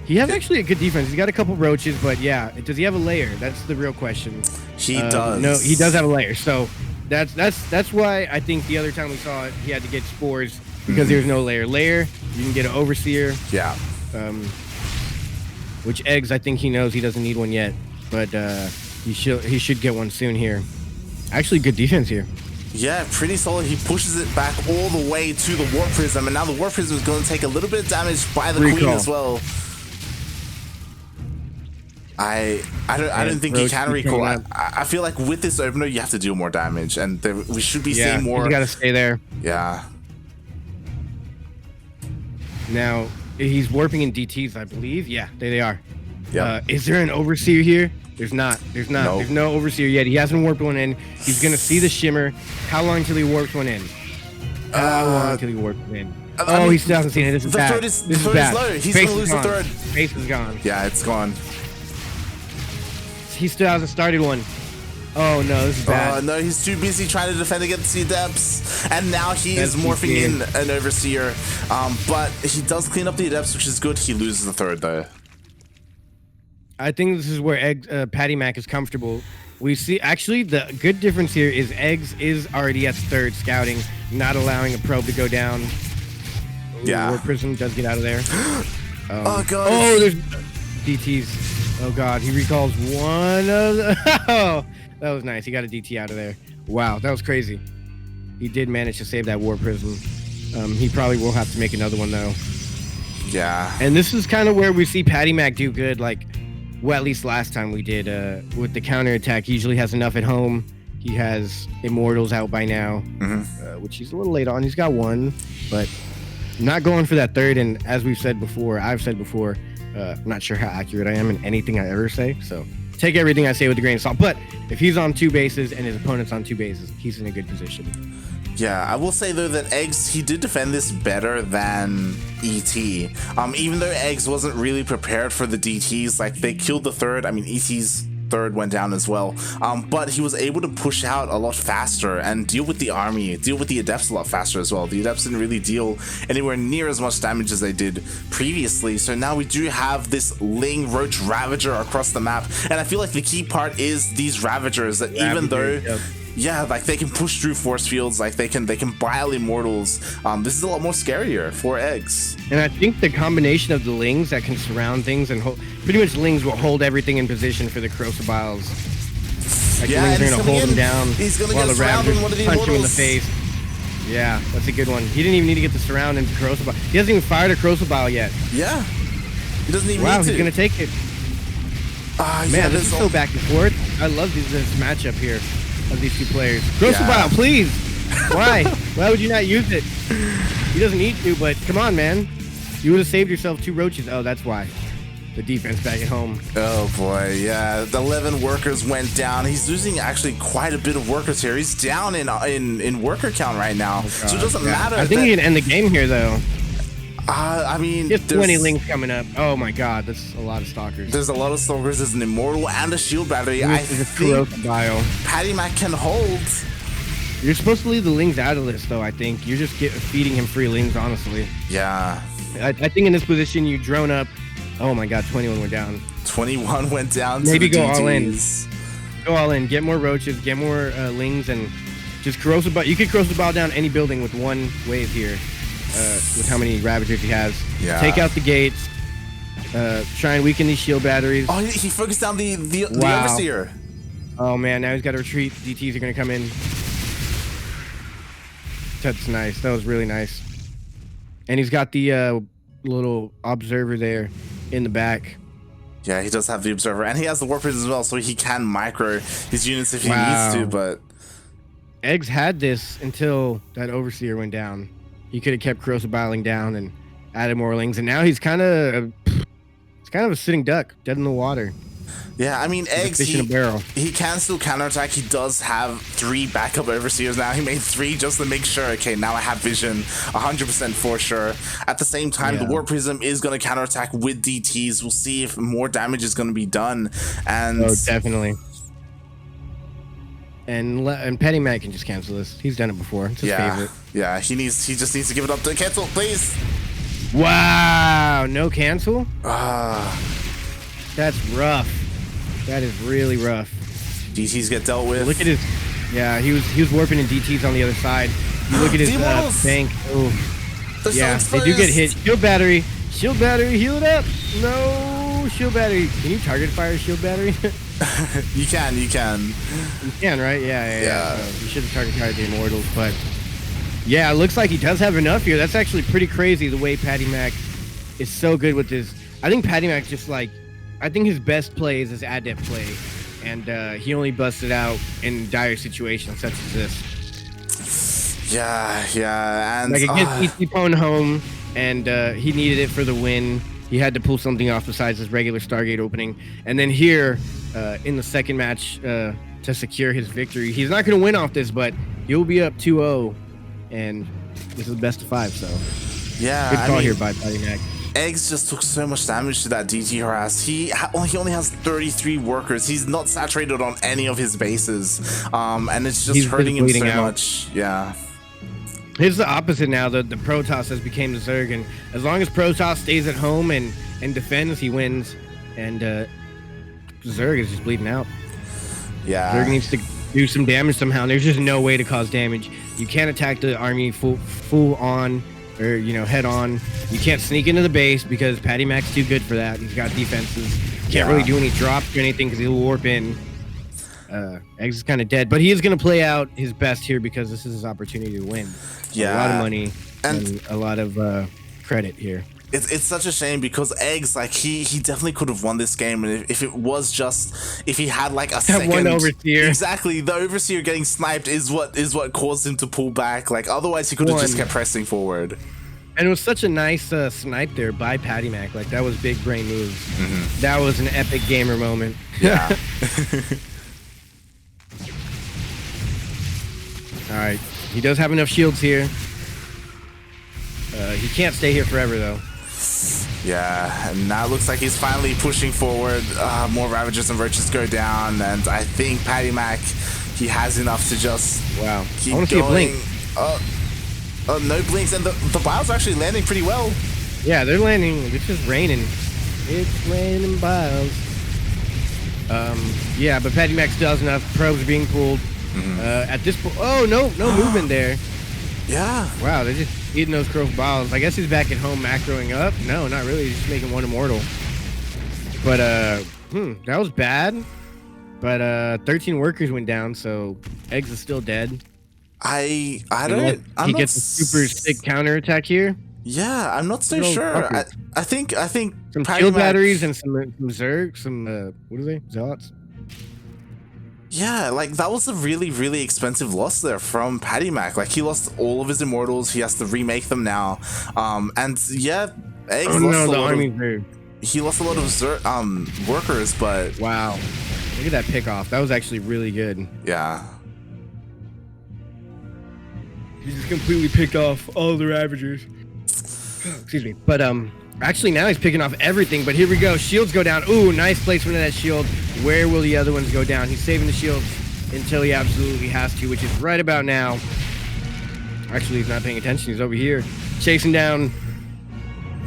he has actually a good defense. He's got a couple roaches, but yeah, does he have a lair? That's the real question. He does. No, he does have a lair. So that's why I think the other time we saw it, he had to get spores because there's no lair. Lair, you can get an overseer. Yeah. Which eGGz, I think he knows he doesn't need one yet, but he should get one soon here. Actually, good defense here. Yeah, pretty solid. He pushes it back all the way to the Warp Prism, and now the Warp Prism is going to take a little bit of damage by the Queen as well. I don't think he can recall. I feel like with this opener, you have to deal more damage, and we should be seeing more. You got to stay there. Yeah. Now, he's warping in DTs, I believe. Yeah, there they are. Yeah. Is there an Overseer here? There's not. Nope. There's no Overseer yet. He hasn't warped one in. He's going to see the Shimmer. How long till he warps one in? How long till he warps one in? Oh, he still hasn't seen it. This is bad. The third is low. He's going to lose the third. Face is gone. Yeah, it's gone. He still hasn't started one. Oh no, this is bad. No, he's too busy trying to defend against the Adepts, and now he is morphing in an Overseer. But he does clean up the Adepts, which is good. He loses the third though. I think this is where PattyMac is comfortable. We see actually the good difference here is eGGz is already at third scouting, not allowing a probe to go down. Yeah. War Prism does get out of there. Oh god. Oh, there's DTs. Oh god, he recalls one of the. Oh, that was nice. He got a DT out of there. Wow, that was crazy. He did manage to save that War Prism. He probably will have to make another one though. Yeah. And this is kind of where we see PattyMac do good. Like, well, at least last time we did with the counterattack. He usually has enough at home. He has Immortals out by now, which he's a little late on. He's got one, but not going for that third. And as I've said before, I'm not sure how accurate I am in anything I ever say. So take everything I say with a grain of salt. But if he's on two bases and his opponent's on two bases, he's in a good position. Yeah, I will say though that eGGz, he did defend this better than ET. Even though eGGz wasn't really prepared for the DTs, like they killed the third. I mean, ET's third went down as well. But he was able to push out a lot faster and deal with the army, deal with the Adepts a lot faster as well. The Adepts didn't really deal anywhere near as much damage as they did previously. So now we do have this Ling Roach Ravager across the map. And I feel like the key part is these Ravagers that even though... Yeah, like they can push through force fields, like they can bile Immortals. This is a lot more scarier for eGGz. And I think the combination of the Lings that can surround things and pretty much Lings will hold everything in position for the Corrosive Biles. Like the Lings are gonna hold him down while the Ravagers punch him in the face. Yeah, that's a good one. He didn't even need to get the surround into Corrosive Bile. He hasn't even fired a Corrosive Bile yet. Yeah, he doesn't even need to. Wow, he's gonna take it. Man, this is so back and forth. I love this matchup here of these two players. Corrosive Bile, please. Why? Why would you not use it? He doesn't need to, but come on, man. You would have saved yourself 2 roaches. Oh, that's why. The defense back at home. Oh boy, yeah. The 11 workers went down. He's losing actually quite a bit of workers here. He's down in worker count right now, so it doesn't matter. I think he can end the game here, though. I mean, there's 20 Lings coming up. Oh my god, that's a lot of Stalkers. There's a lot of Stalkers. There's an Immortal and a Shield Battery. I think PattyMac can hold. You're supposed to leave the Lings out of this, though, I think. You're just feeding him free Lings, honestly. Yeah. I think in this position, you drone up. Oh my god, 21 went down. 21 went down. Maybe to the go DTs. all in. Go all in. Get more roaches. Get more lings, and just corrosive ball. You could corrosive ball down any building with one wave here. With how many Ravagers he has. Yeah. Take out the gates. Try and weaken these shield batteries. Oh, he focused down the Wow. Overseer. Oh man, now he's got to retreat. DTs are gonna come in. That's nice. That was really nice. And he's got the little observer there in the back. Yeah, he does have the observer, and he has the warpers as well, so he can micro his units if he needs to. But eGGz had this until that Overseer went down. He could have kept corrosive biling down and added more lings, and now he's kind of a sitting duck, dead in the water. yeah, I mean, He's a fish in a barrel. he can still counterattack. He does have 3 backup Overseers now. He made 3 just to make sure, okay, now I have vision 100% for sure. At the same time, the Warp Prism is going to counterattack with DTs. We'll see if more damage is going to be done. And Oh, definitely. And PattyMac can just cancel this. He's done it before. It's his favorite. Yeah, he just needs to give it up to cancel, please. Wow, no cancel? Ah, That's rough. That is really rough. DTs get dealt with. Look at his. Yeah, he was warping in DTs on the other side. You look at his bank. Oh, They're yeah, so they do get exposed. hit. Shield battery, heal it up. No, shield battery. Can you target fire shield battery? You can. You can, right? Yeah. You should have target fired the Immortals, but yeah, it looks like he does have enough here. That's actually pretty crazy the way PattyMac is so good with this. I think PattyMac just like, I think his best play is his adept play, and he only busted out in dire situations such as this. Yeah, and Like against ET Pwn home, and he needed it for the win. He had to pull something off besides his regular Stargate opening, and then here in the second match to secure his victory. He's not going to win off this, but he'll be up 2-0, and this is best of 5. So yeah, good call here by PattyMac. eGGz just took so much damage to that DT harass. He only has 33 workers. He's not saturated on any of his bases, and it's just hurting him so much. Yeah. Here's the opposite now. The Protoss has became the Zerg, and as long as Protoss stays at home and defends, he wins. And Zerg is just bleeding out. Yeah. Zerg needs to do some damage somehow. And there's just no way to cause damage. You can't attack the army full on, or head on. You can't sneak into the base because PattyMac's too good for that. He's got defenses. Can't really do any drops or anything because he'll warp in. eGGz is kind of dead, but he is going to play out his best here because this is his opportunity to win. Yeah. A lot of money and a lot of credit here. It's such a shame because eGGz, like he definitely could have won this game, and if it was just if he had like a second one Overseer. Exactly, the Overseer getting sniped is what caused him to pull back. Like otherwise he could have just kept pressing forward. And it was such a nice snipe there by PattyMac. Like that was big brain moves. Mm-hmm. That was an epic gamer moment. Yeah. All right, he does have enough shields here. He can't stay here forever though. Yeah, and now it looks like he's finally pushing forward. More Ravagers and Roaches go down, and I think PattyMac, he has enough to just keep I want to see a blink. No blinks, and the bios are actually landing pretty well. Yeah, they're landing. It's just raining. It's raining bios. Yeah, but PattyMac still has enough. Probes are being pulled. Mm-hmm. At this point, oh no movement there. Yeah. Wow, they're just eating those crow balls. I guess he's back at home macroing up. No, not really. He's just making one immortal. But that was bad. But 13 workers went down, so eGGz is still dead. I he gets a super sick counterattack here. Yeah, I'm not so sure. I think some shield batteries and some Zerg, some what are they? Zealots. Yeah, like that was a really, really expensive loss there from PattyMac. Like he lost all of his immortals. He has to remake them now. And yeah, eGGz he lost a lot of workers, but wow, look at that pick off. That was actually really good. Yeah. He just completely picked off all the Ravagers. Excuse me. But actually now he's picking off everything. But here we go. Shields go down. Ooh, nice placement of that shield. Where will the other ones go down? He's saving the shields until he absolutely has to, which is right about now. Actually, he's not paying attention. He's over here chasing down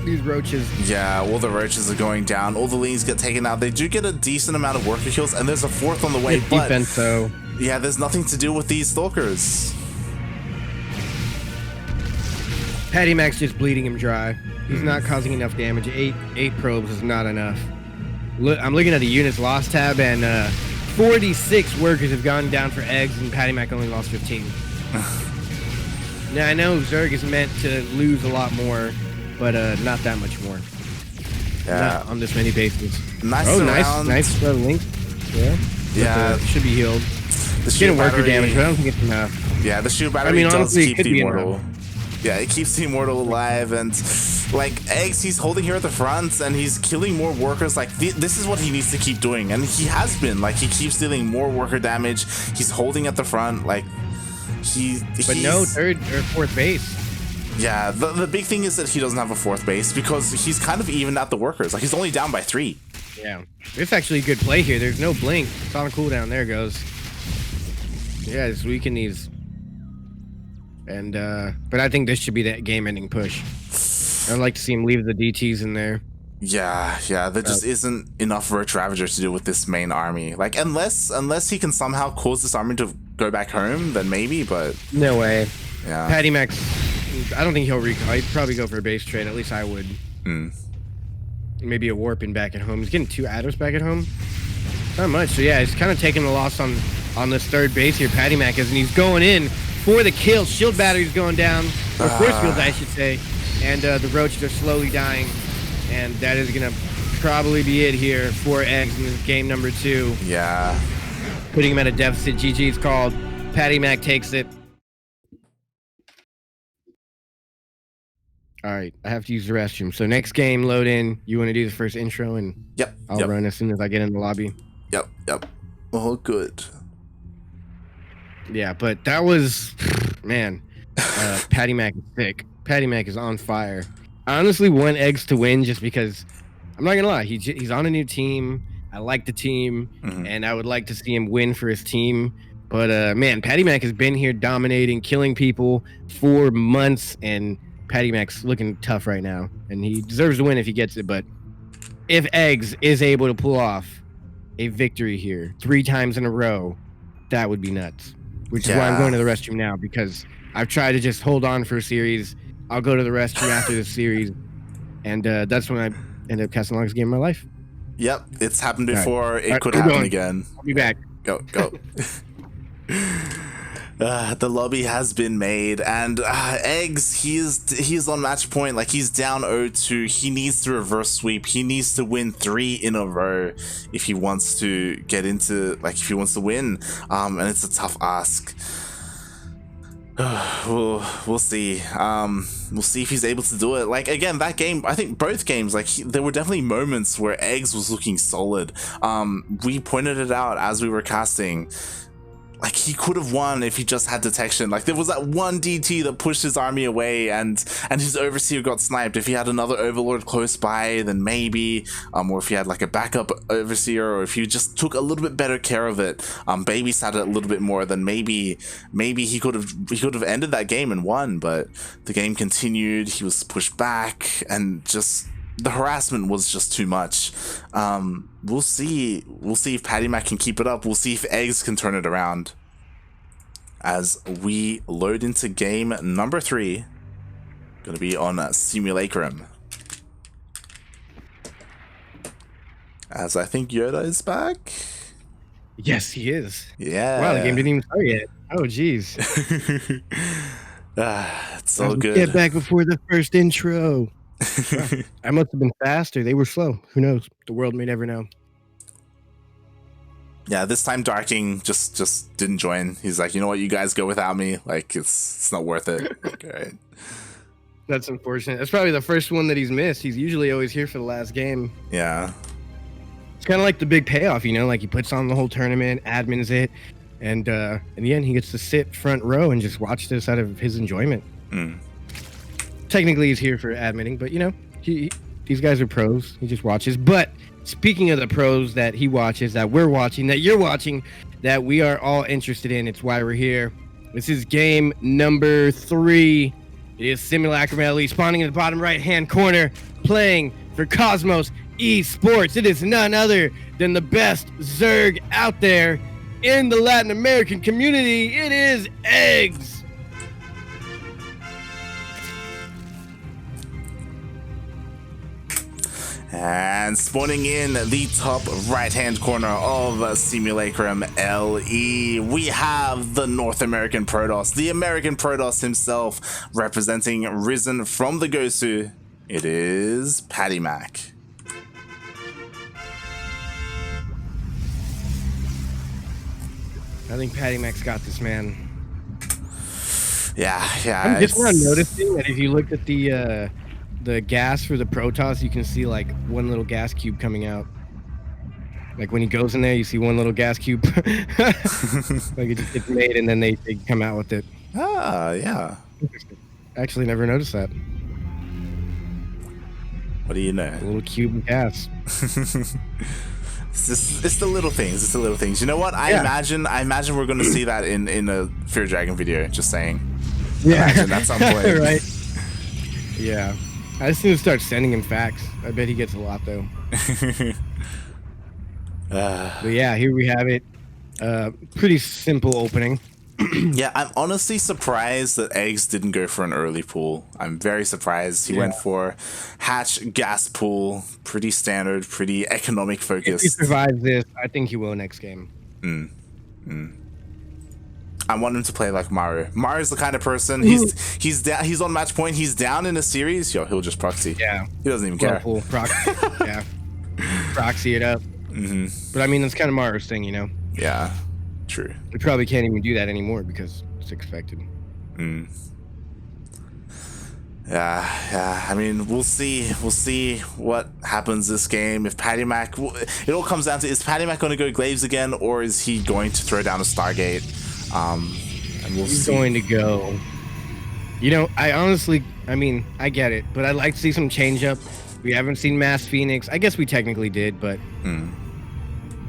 these roaches. Yeah, all the roaches are going down. All the leans get taken out. They do get a decent amount of worker kills, and there's a fourth on the way. Good But defense, though. yeah, there's nothing to do with these stalkers. PattyMac's just bleeding him dry. He's not causing enough damage. Eight probes is not enough. Look, I'm looking at the units lost tab, and 46 workers have gone down for eggs, and PattyMac only lost 15. Now, I know Zerg is meant to lose a lot more, but not that much more. Yeah. Not on this many bases. Nice nice link. Yeah. Yeah. Should be healed. The Getting worker damage, but I don't think it's enough. Yeah, the shield battery does honestly, keep the Immortal. Yeah, it keeps the Immortal alive, and like eggs, he's holding here at the front, and he's killing more workers. Like this is what he needs to keep doing, and he has been. Like he keeps dealing more worker damage. He's holding at the front, like But no third or fourth base. Yeah, the big thing is that he doesn't have a fourth base because he's kind of even at the workers. Like he's only down by 3. Yeah, it's actually a good play here. There's no blink. It's on a cooldown. There it goes. Yeah, just weaken these. And but I think this should be that game-ending push. I'd like to see him leave the DTs in there. Yeah, there just isn't enough Roach Ravager to do with this main army. Like unless he can somehow cause this army to go back home, then maybe. But no way. Yeah, PattyMac's. I don't think he'll recall. He'd probably go for a base trade. At least I would. Maybe a warping back at home. He's getting 2 Adders back at home. Not much. So yeah, he's kind of taking the loss on this third base here. PattyMac is, and he's going in for the kill. Shield battery's going down, or force fields, I should say. And the roaches are slowly dying, and that is gonna probably be it here for eggs in this game number 2. Yeah, putting him at a deficit. GG's called. PattyMac takes it. All right, I have to use the restroom. So next game, load in. You want to do the first intro, and I'll run as soon as I get in the lobby. Yep. All good. Yeah, but that was, man, PattyMac is sick. PattyMac is on fire. I honestly want eggs to win just because, I'm not gonna lie, he's on a new team. I like the team, and I would like to see him win for his team. But man, PattyMac has been here dominating, killing people for months, and PattyMac's looking tough right now, and he deserves to win if he gets it. But if eggs is able to pull off a victory here 3 times in a row, that would be nuts. Which is why I'm going to the restroom now, because I've tried to just hold on for a series. I'll go to the restroom after this series, and that's when I end up casting the longest game of my life. Yep, it's happened before. Right. It could happen again. I'll be back. Go. The lobby has been made, and eggs, he's on match point. Like he's down 0-2. He needs to reverse sweep. He needs to win 3 in a row if he wants to get into, like, if he wants to win. And it's a tough ask. We'll see. We'll see if he's able to do it. Like again, that game, I think both games, like there were definitely moments where eggs was looking solid. We pointed it out as we were casting. Like he could have won if he just had detection. Like there was that one DT that pushed his army away, and his overseer got sniped. If he had another overlord close by, then maybe, or if he had like a backup overseer, or if he just took a little bit better care of it, babysat it a little bit more, then maybe he could have ended that game and won. But the game continued. He was pushed back, and just the harassment was just too much. We'll see if PattyMac can keep it up. We'll see if eggs can turn it around as we load into game number 3. Gonna be on Simulacrum, as I think Yoda is back. Yes, he is. Yeah. Wow, the game didn't even start yet. Oh, geez. It's so good. Get back before the first intro. Wow. I must have been faster. They were slow. Who knows? The world may never know. Yeah, this time Darking just didn't join. He's like, you know what, you guys go without me. Like it's not worth it. Okay. That's unfortunate. That's probably the first one that he's missed. He's usually always here for the last game. Yeah. It's kind of like the big payoff, you know, like he puts on the whole tournament, admins it, and in the end he gets to sit front row and just watch this out of his enjoyment. Technically he's here for admitting, but you know, these guys are pros. He just watches. But speaking of the pros that he watches, that we're watching, that you're watching, that we are all interested in, it's why we're here. This is game number 3. It is Simulacrum LE spawning in the bottom right-hand corner, playing for Cosmos Esports. It is none other than the best Zerg out there in the Latin American community. It is eGGz. And spawning in the top right-hand corner of Simulacrum LE, we have the North American Protoss, the American Protoss himself, representing Risen from the Gosu. It is PattyMac. I think PattyMac's got this, man. Yeah. I'm just now noticing that if you look at the gas for the Protoss, you can see like one little gas cube coming out. Like when he goes in there, you see one little gas cube. Like it just gets made and then they come out with it. Yeah. Actually, never noticed that. What do you know? A little cube of gas. It's the little things. It's the little things. You know what? I imagine we're going to see that in a Fear Dragon video. Just saying. Yeah. Imagine at some point. Right. Yeah. I just need to start sending him facts. I bet he gets a lot though. But yeah, here we have it. Pretty simple opening. Yeah, I'm honestly surprised that eGGz didn't go for an early pool. I'm very surprised. He went for hatch gas pool. Pretty standard, pretty economic focused. If he survives this, I think he will next game. I want him to play like Maru. Maru's the kind of person, he's down, he's on match point, he's down in a series, yo, he'll just proxy. Yeah. He doesn't even care. Pool, proxy. Yeah. Proxy it up. But I mean, that's kind of Maru's thing, you know? Yeah, true. We probably can't even do that anymore because it's expected. Yeah. I mean, we'll see what happens this game. If PattyMac, it all comes down to, is PattyMac going to go Glaives again, or is he going to throw down a Stargate? And we'll He's see. going to go. You know, I mean, I get it, but I'd like to see some change up. We haven't seen Mass Phoenix. I guess we technically did, but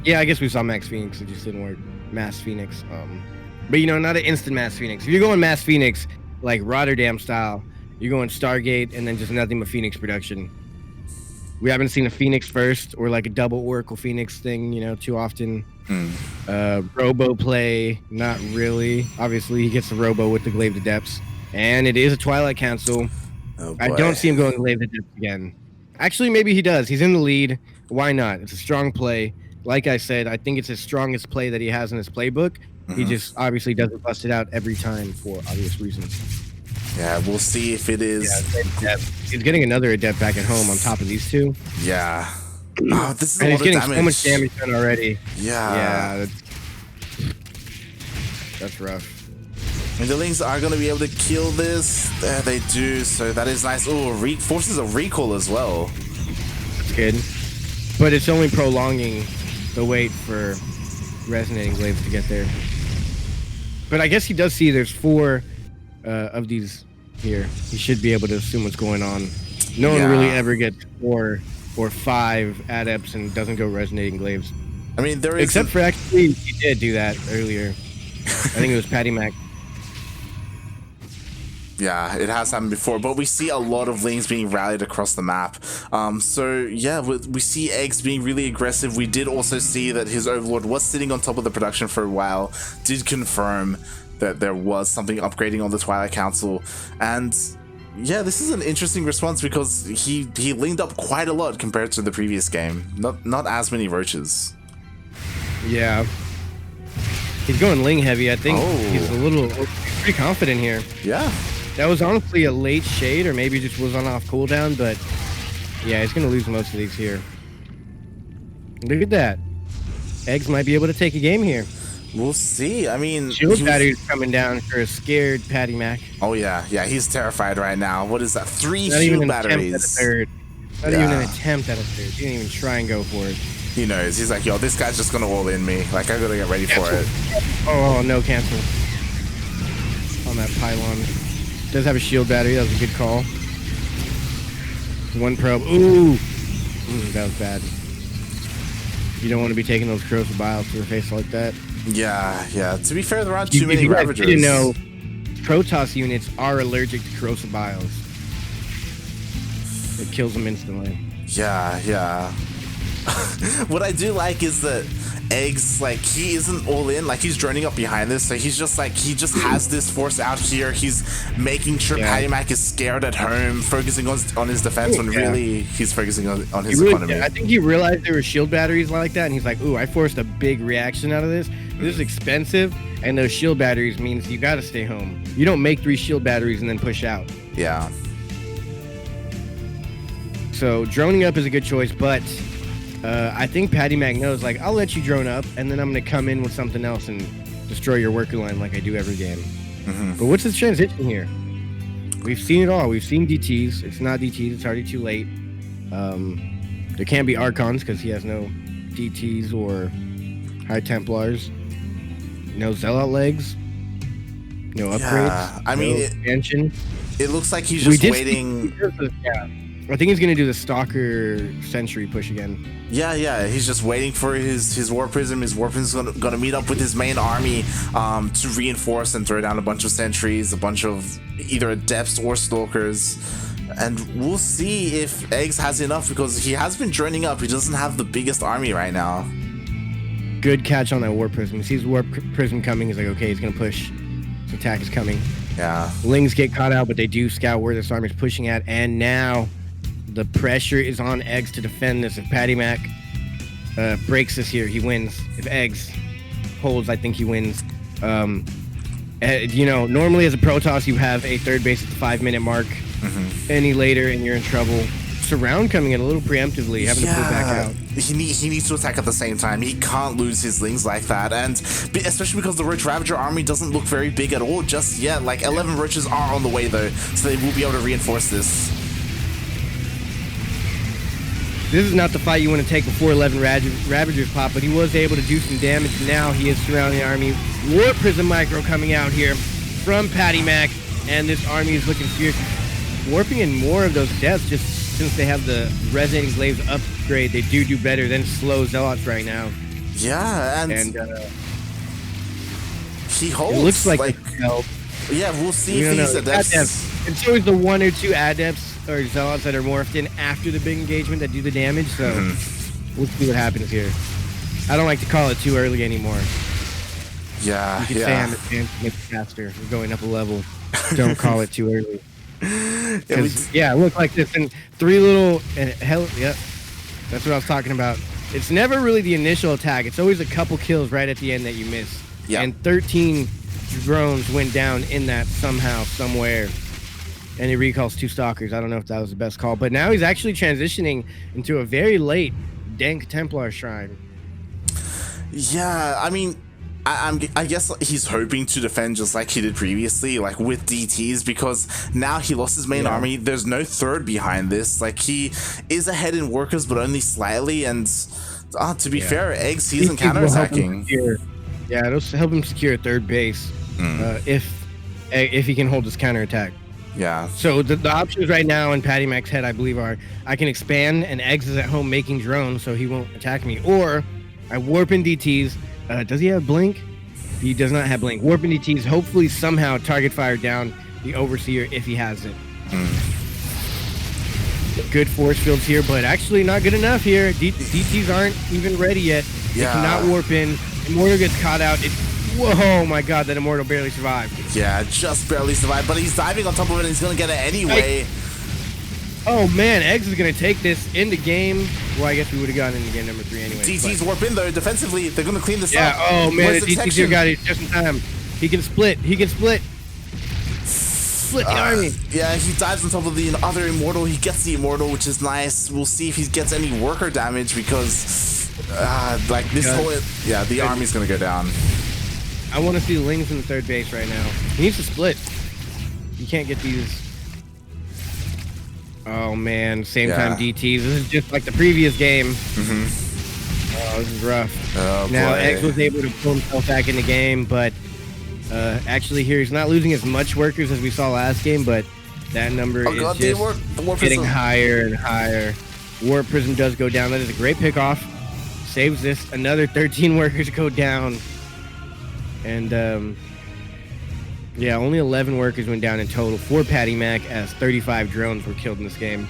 yeah, I guess we saw Max Phoenix. It just didn't work. Mass Phoenix. But you know, not an instant Mass Phoenix. If you're going Mass Phoenix, like Rotterdam style, you're going Stargate and then just nothing but Phoenix production. We haven't seen a Phoenix first or like a double Oracle Phoenix thing, you know, too often. Robo play, not really. Obviously, he gets the Robo with the Glaive to Depths. And it is a Twilight Council. Oh, I don't see him going Glaive to Depths again. Actually, maybe he does. He's in the lead. Why not? It's a strong play. Like I said, I think it's his strongest play that he has in his playbook. He just obviously doesn't bust it out every time for obvious reasons. Yeah, we'll see if it is. Yeah, he's getting another Adept back at home on top of these two. Yeah. Oh, this is And a he's lot getting of damage. so much damage done already. Yeah. That's rough. And the Lings are going to be able to kill this. There they do. So that is nice. Oh, forces a recall as well. That's good. But it's only prolonging the wait for Resonating Glaives to get there. But I guess he does see there's 4 of these here. He should be able to assume what's going on. No one really ever gets 4 or 5 adepts and doesn't go Resonating Glaives. I mean, there is... Except for actually, he did do that earlier. I think it was PattyMac. Yeah, it has happened before, but we see a lot of lanes being rallied across the map. So yeah, we see eGGz being really aggressive. We did also see that his Overlord was sitting on top of the production for a while, did confirm that there was something upgrading on the Twilight Council, and yeah, this is an interesting response because he leaned up quite a lot compared to the previous game. Not as many roaches. Yeah. He's going Ling heavy. I think he's pretty confident here. Yeah. That was honestly a late shade, or maybe just was on off cooldown, but yeah, he's going to lose most of these here. Look at that. eGGz might be able to take a game here. We'll see. I mean... Shield battery's coming down for a scared PattyMac. Oh, yeah. Yeah, he's terrified right now. What is that? 3 Not shield even batteries. At a third. Not even an attempt at a third. He didn't even try and go for it. He knows. He's like, yo, this guy's just going to all in me. Like, I got to get ready for it. Oh, no, cancel. On that pylon. Does have a shield battery. That was a good call. 1 probe. Ooh, that was bad. You don't want to be taking those corrosive biles to the face like that. Yeah. To be fair, there aren't too many Ravagers. Protoss units are allergic to corrosive bios. It kills them instantly. Yeah. What I do like is that eGGz, like, he isn't all in, like, he's droning up behind this, so he's just like, he just has this force out here. He's making sure PattyMac is scared at home, focusing on his defense when really he's focusing on his economy. I think he realized there were shield batteries like that, and he's like, ooh, I forced a big reaction out of this. This is expensive, and those shield batteries means you gotta stay home. You don't make 3 shield batteries and then push out. Yeah. So droning up is a good choice, but I think PattyMac knows, like, I'll let you drone up, and then I'm going to come in with something else and destroy your worker line like I do every game. But what's his transition here? We've seen it all. We've seen DTs. It's not DTs. It's already too late. There can't be Archons because he has no DTs or High Templars. No Zealot legs. No upgrades. Yeah, I mean, expansion. It looks like he's just waiting. I think he's gonna do the Stalker Sentry push again. Yeah, he's just waiting for his War Prism. His War Prism is gonna meet up with his main army to reinforce and throw down a bunch of sentries, a bunch of either Adepts or Stalkers. And we'll see if eGGz has enough, because he has been droning up. He doesn't have the biggest army right now. Good catch on that War Prism. He sees War Prism coming. He's like, okay, he's gonna push. His attack is coming. Yeah. Lings get caught out, but they do scout where this army is pushing at, and now the pressure is on eGGz to defend this. If PattyMac breaks this here, he wins. If eGGz holds, I think he wins. You know, normally as a Protoss, you have a third base at the 5-minute mark. Any later, and you're in trouble. Surround coming in a little preemptively, having to pull back out. He needs to attack at the same time. He can't lose his Lings like that, and especially because the Roach Ravager army doesn't look very big at all just yet. Like, 11 Roaches are on the way though, so they will be able to reinforce this. This is not the fight you want to take before 11 Ravagers pop, but he was able to do some damage. Now he is surrounding the army. War Prism Micro coming out here from PattyMac, and this army is looking fierce. Warping in more of those deaths, just since they have the Resonating Glaives upgrade, they do better than slow Zealots right now. Yeah, and he holds. It looks like yeah, we'll see if he's Adepts. It's always the 1 or 2 Adepts or Zealots that are morphed in after the big engagement that do the damage, so we'll see what happens here. I don't like to call it too early anymore. Yeah, you can say I'm advanced, make it faster. We're going up a level. Don't call it too early. Yeah, look like this, and 3 little, and hell, yep, that's what I was talking about. It's never really the initial attack. It's always a couple kills right at the end that you miss. Yeah. And 13 drones went down in that somehow, somewhere. And he recalls 2 Stalkers. I don't know if that was the best call, but now he's actually transitioning into a very late dank Templar Shrine. Yeah, I mean, I guess he's hoping to defend just like he did previously, like with DTs, because now he lost his main army. There's no third behind this. Like, he is ahead in workers, but only slightly. And to be fair, eGGz, he isn't counterattacking. Yeah, it'll help him secure a third base if he can hold his counterattack. Yeah. So the options right now in PattyMac's head, I believe, are I can expand and eGGz is at home making drones, so he won't attack me, or I warp in DTs. Does he have blink? He does not have blink. Warp and DTs, hopefully somehow target fire down the Overseer if he has it. Good force fields here, but actually not good enough here. DTs aren't even ready yet. They cannot warp in. Immortal gets caught out. Whoa, my God, that Immortal barely survived. Yeah, just barely survived, but he's diving on top of it and he's going to get it anyway. Oh man, eGGz is going to take this into game. Well, I guess we would have gotten into game number 3 anyway. DTs warp in though, defensively. They're going to clean this up. Yeah, oh man, the DTs here got it just in time. He can split. Split the army. Yeah, he dives on top of the other Immortal. He gets the Immortal, which is nice. We'll see if he gets any worker damage, because like this whole... Yeah, the army's going to go down. I want to see Lings in the third base right now. He needs to split. You can't get these... Oh man, same time DTs. This is just like the previous game. Oh, this is rough. Oh, now boy. eGGz was able to pull himself back in the game, but actually here he's not losing as much workers as we saw last game, but that number is just getting higher and higher. Warp Prism does go down. That is a great pickoff. Saves this. Another 13 workers go down. And Yeah, only 11 workers went down in total for PattyMac, as 35 drones were killed in this game.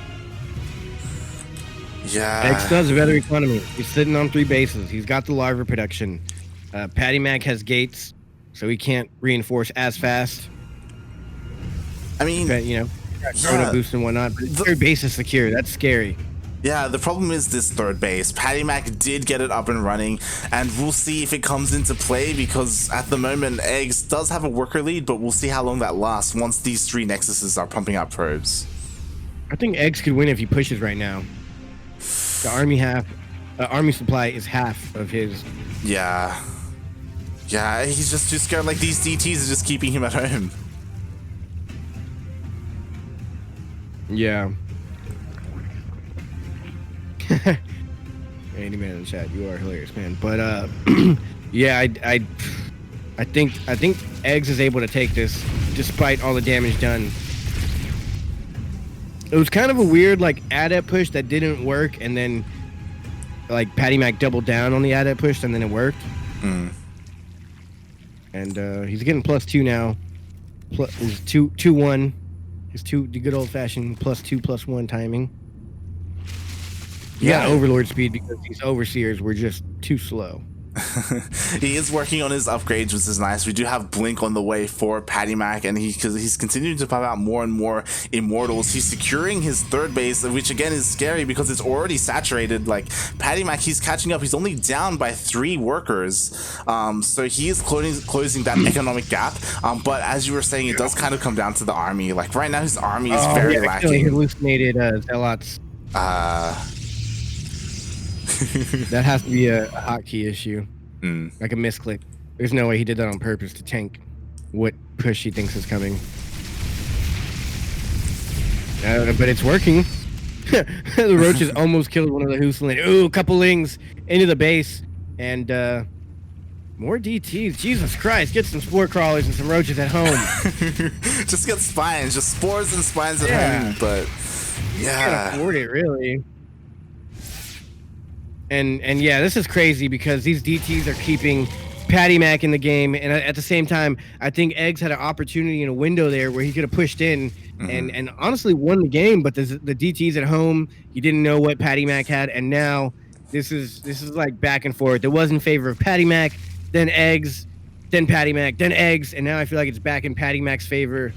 Yeah. X does a better economy. He's sitting on 3 bases. He's got the larva production. PattyMac has gates, so he can't reinforce as fast. I mean, but, you know, got boost and whatnot. But third base is secure. That's scary. Yeah, the problem is this third base. PattyMac did get it up and running, and we'll see if it comes into play, because at the moment, eGGz does have a worker lead, but we'll see how long that lasts once these 3 Nexuses are pumping out probes. I think eGGz could win if he pushes right now. The army supply is half of his. Yeah. Yeah, he's just too scared. Like, these DTs are just keeping him at home. Yeah. Any man in the chat, you are hilarious, man. But yeah, I think eGGz is able to take this despite all the damage done. It was kind of a weird like adept push that didn't work, and then like PattyMac doubled down on the adept push, and then it worked. And he's getting +2 now. He's 2-1. His the good old fashioned +2/+1 timing. He got overlord speed because these overseers were just too slow. He is working on his upgrades, which is nice. We do have Blink on the way for PattyMac, and he's continuing to pump out more and more immortals. He's securing his third base, which again is scary because it's already saturated. Like, PattyMac, he's catching up. He's only down by 3 workers, so he is closing that economic gap. But as you were saying, it does kind of come down to the army. Like, right now his army is very lacking. He hallucinated zealots. That has to be a hotkey issue, like a misclick. There's no way he did that on purpose to tank what push he thinks is coming. But it's working. The roaches almost killed one of the Hoosland. Ooh, couplings into the base, and more DTs. Jesus Christ, get some spore crawlers and some roaches at home. Just get spines, just spores and spines at home. But yeah, can't afford it really. And yeah, this is crazy because these DTs are keeping PattyMac in the game, and at the same time, I think eGGz had an opportunity in a window there where he could have pushed in and honestly won the game. But the DTs at home, he didn't know what PattyMac had, and now this is like back and forth. It was in favor of PattyMac, then eGGz, then PattyMac, then eGGz, and now I feel like it's back in PattyMac's favor.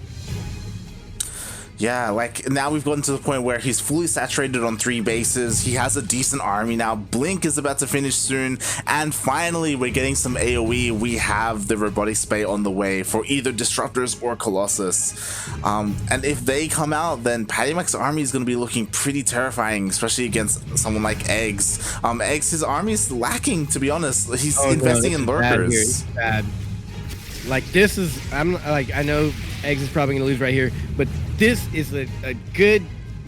Yeah, like, now we've gotten to the point where he's fully saturated on 3 bases. He has a decent army now. Blink is about to finish soon. And finally, we're getting some AoE. We have the robotic spay on the way for either Disruptors or Colossus. And if they come out, then PattyMac's army is going to be looking pretty terrifying, especially against someone like eGGz. eGGz, his army is lacking, to be honest. He's investing in lurkers. Bad. Like, this is, I know eGGz is probably going to lose right here, but this is a good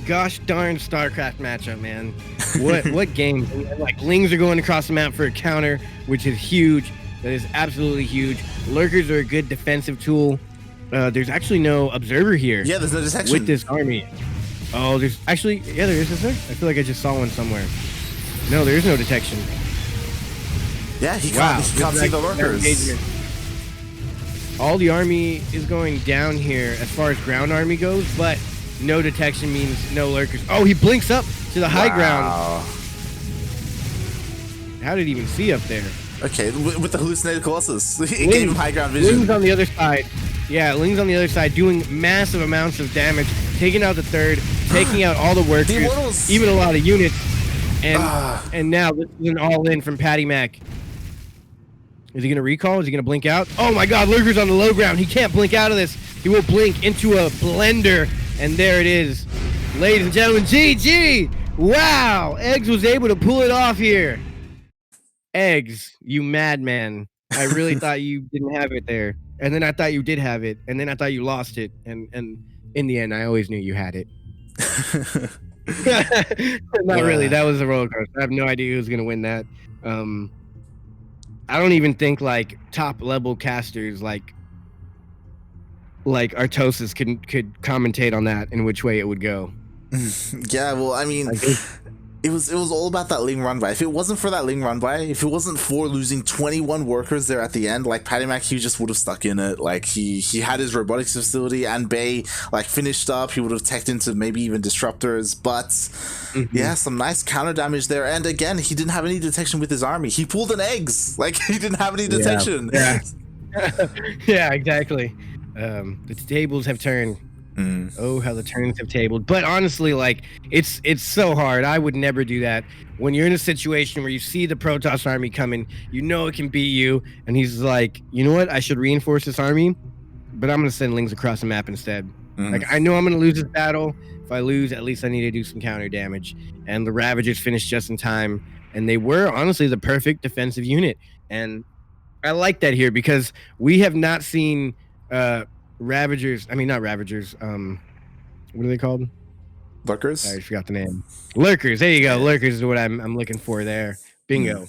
gosh darn StarCraft matchup, man. What game? Like, Lings are going across the map for a counter, which is huge. That is absolutely huge. Lurkers are a good defensive tool. There's actually no observer here. Yeah, there's no detection with this army. Oh, there's actually, yeah, there is, isn't there? I feel like I just saw one somewhere. No, there is no detection. Yeah, he can't see the lurkers. All the army is going down here as far as ground army goes, but no detection means no lurkers. Oh, he blinks up to the high ground. How did he even see up there? Okay, with the hallucinated Colossus. It gave him high ground vision. Lings on the other side. Yeah, Lings on the other side doing massive amounts of damage, taking out the third, taking out all the workers, even a lot of units. And now this is an all-in from PattyMac. Is he going to recall? Is he going to blink out? Oh my god, lurkers on the low ground. He can't blink out of this. He will blink into a blender. And there it is. Ladies and gentlemen, GG! Wow! eGGz was able to pull it off here. eGGz, you madman. I really thought you didn't have it there. And then I thought you did have it. And then I thought you lost it. And in the end, I always knew you had it. Not really. That was a roller coaster. I have no idea who was going to win that. I don't even think like top level casters like Artosis could commentate on that in which way it would go. Yeah, well, I mean, it was all about that Ling run by. If it wasn't for that Ling run by, if it wasn't for losing 21 workers there at the end, like PattyMac, he just would have stuck in it. Like he had his robotics facility and Bay like finished up. He would have teched into maybe even disruptors, but yeah, some nice counter damage there. And again, he didn't have any detection with his army. He pulled an eggs. Like he didn't have any detection. Yeah, yeah, exactly. The tables have turned. Oh, how the turns have tabled. But honestly, like it's so hard. I would never do that. When you're in a situation where you see the Protoss army coming, you know it can beat you, and he's like, you know what? I should reinforce this army, but I'm gonna send Lings across the map instead. Like I know I'm gonna lose this battle. If I lose, at least I need to do some counter damage. And the Ravagers finished just in time, and they were honestly the perfect defensive unit. And I like that here because we have not seen Ravagers. I mean, not Ravagers. What are they called? Lurkers? I forgot the name. Lurkers. There you go. Lurkers is what I'm looking for there. Bingo.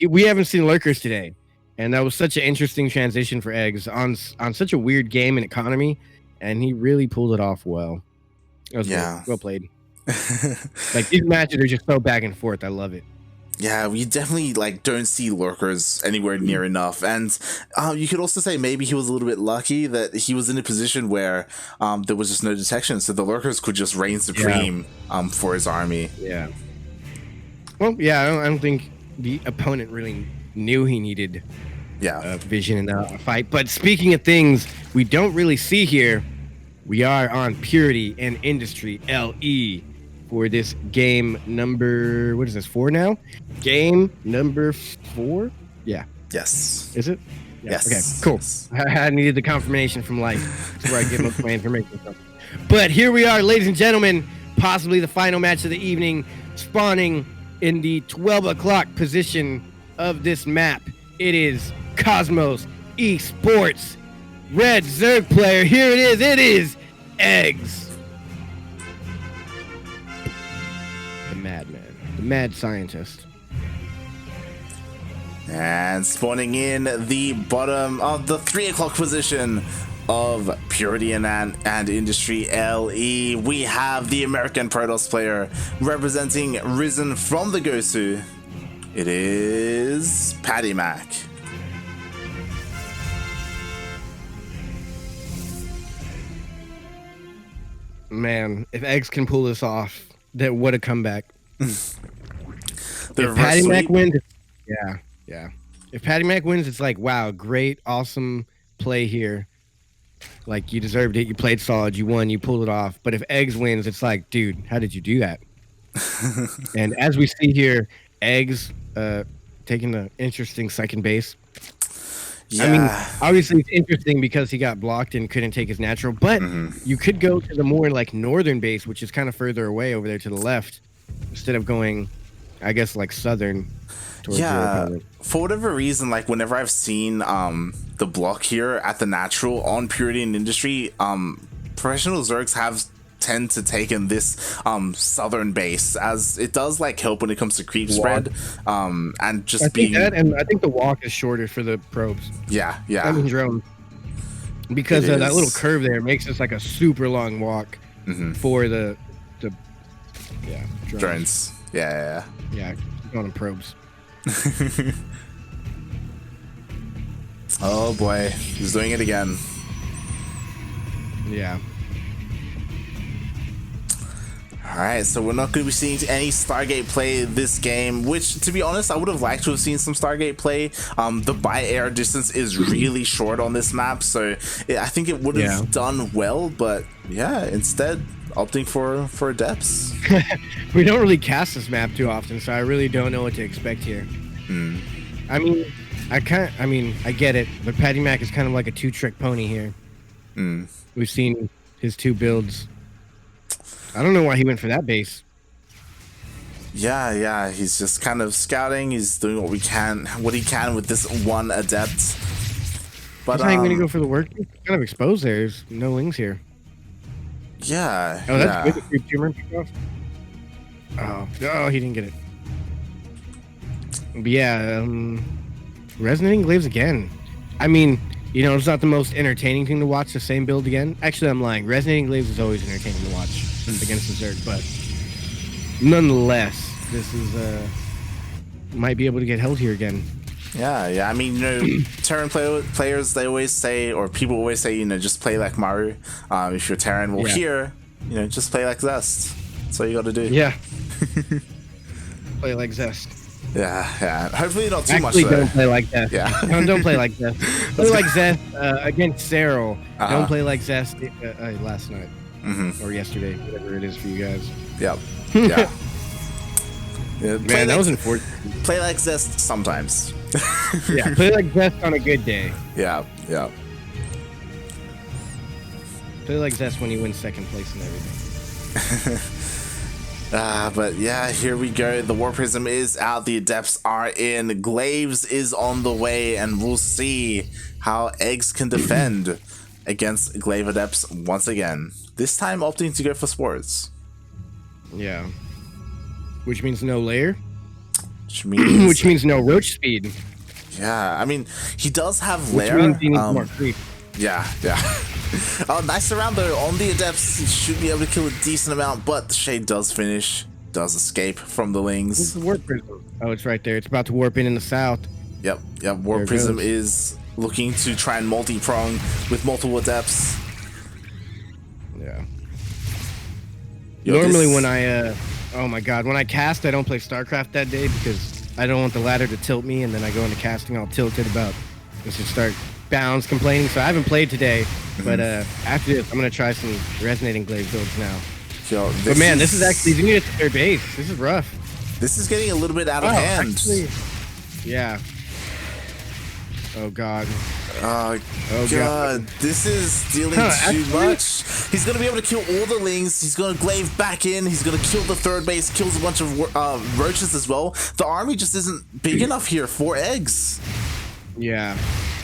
We haven't seen Lurkers today, and that was such an interesting transition for Eggs on such a weird game and economy, and he really pulled it off well. That was well played. Like these matches are just so back and forth. I love it. Yeah, we definitely like don't see Lurkers anywhere near enough, and you could also say maybe he was a little bit lucky that he was in a position where there was just no detection, so the Lurkers could just reign supreme for his army. Yeah. Well, yeah, I don't think the opponent really knew he needed vision in the fight. But speaking of things we don't really see here, we are on Purity and Industry LE. For this game number, what is this, 4 now? Game number 4? Yeah. Yes. Is it? Yeah. Yes. Okay, cool. I needed the confirmation from Light before I give up my information. But here we are, ladies and gentlemen, possibly the final match of the evening, spawning in the 12 o'clock position of this map. It is Cosmos Esports Red Zerg player. Here it is. It is eGGz. Madman, the mad scientist. And spawning in the bottom of the 3 o'clock position of Purity and Industry LE, we have the American Protoss player representing Risen from the Gosu. It is PattyMac. Man, if eGGz can pull this off, that what a comeback. If PattyMac wins, yeah. If PattyMac wins, it's like, wow, great, awesome play here. Like, you deserved it. You played solid. You won. You pulled it off. But if eGGz wins, it's like, dude, how did you do that? And as we see here, eGGz taking the interesting second base. Yeah. I mean, obviously it's interesting because he got blocked and couldn't take his natural, but you could go to the more like northern base, which is kind of further away over there to the left, instead of going, I guess, like southern. Yeah, for whatever reason, like whenever I've seen the block here at the natural on Purity and Industry, professional Zergs tend to take in this southern base, as it does like help when it comes to creep spread and just I think the walk is shorter for the probes. Yeah I mean drone, because that little curve there makes this like a super long walk for the drones. Yeah on probes. Oh boy, he's doing it again. Yeah. Alright, so we're not going to be seeing any Stargate play this game, which, to be honest, I would have liked to have seen some Stargate play. The by-air distance is really short on this map, so I think it would have done well, but yeah, instead, opting for depths. We don't really cast this map too often, so I really don't know what to expect here. I mean, I get it, but PattyMac is kind of like a two-trick pony here. We've seen his 2 builds. I don't know why he went for that base. Yeah, he's just kind of scouting. He's doing what he can with this one adept. But he's not even gonna go for the work. He's kind of exposed there. There's no Lings here. Yeah. Oh, that's good. Oh, he didn't get it. But yeah, Resonating Glaives again. I mean, you know, it's not the most entertaining thing to watch the same build again. Actually, I'm lying. Resonating Glaives is always entertaining to watch against the Zerg, but nonetheless, this is might be able to get held here again. Yeah. I mean, you know, Terran players, they always say, or people always say, you know, just play like Maru. If you're Terran, well, here, you know, just play like Zest. That's all you got to do. Yeah. Play like Zest. Yeah. Hopefully not too Actually, much. don't play like Zest. Yeah. Don't play like Zest. Play like Zest against Cyril. Don't play like Zest last night or yesterday, whatever it is for you guys. Yep. Yeah. Man, that was unfortunate. Play like Zest sometimes. Yeah, play like Zest on a good day. Yeah. Play like Zest when you win second place and everything. But yeah, here we go. The War Prism is out. The Adepts are in. eGggz is on the way, and we'll see how eGGz can defend against eGggz Adepts once again. This time opting to go for sports. Yeah. Which means no layer. Which means no roach speed. Yeah, I mean, he does have Which layer. means he needs more creep. Yeah. Oh, nice round though on the Adepts. He should be able to kill a decent amount, but the Shade does finish, does escape from the Lings. Where's the Warp Prism? Oh, it's right there. It's about to warp in the south. Yep. Warp Prism is looking to try and multi-prong with multiple Adepts. Yeah. Normally when I oh my god, when I cast, I don't play StarCraft that day because I don't want the ladder to tilt me, and then I go into casting all tilted about just to start bounds complaining. So I haven't played today, but after this, I'm gonna try some resonating glaive builds now. But man, this is actually gonna get to third base. This is rough. This is getting a little bit out of hand. Actually, yeah. Oh god. Oh god. This is dealing too much. He's gonna be able to kill all the Lings. He's gonna glaive back in. He's gonna kill the third base. Kills a bunch of roaches as well. The army just isn't big enough here for eGggz. Yeah.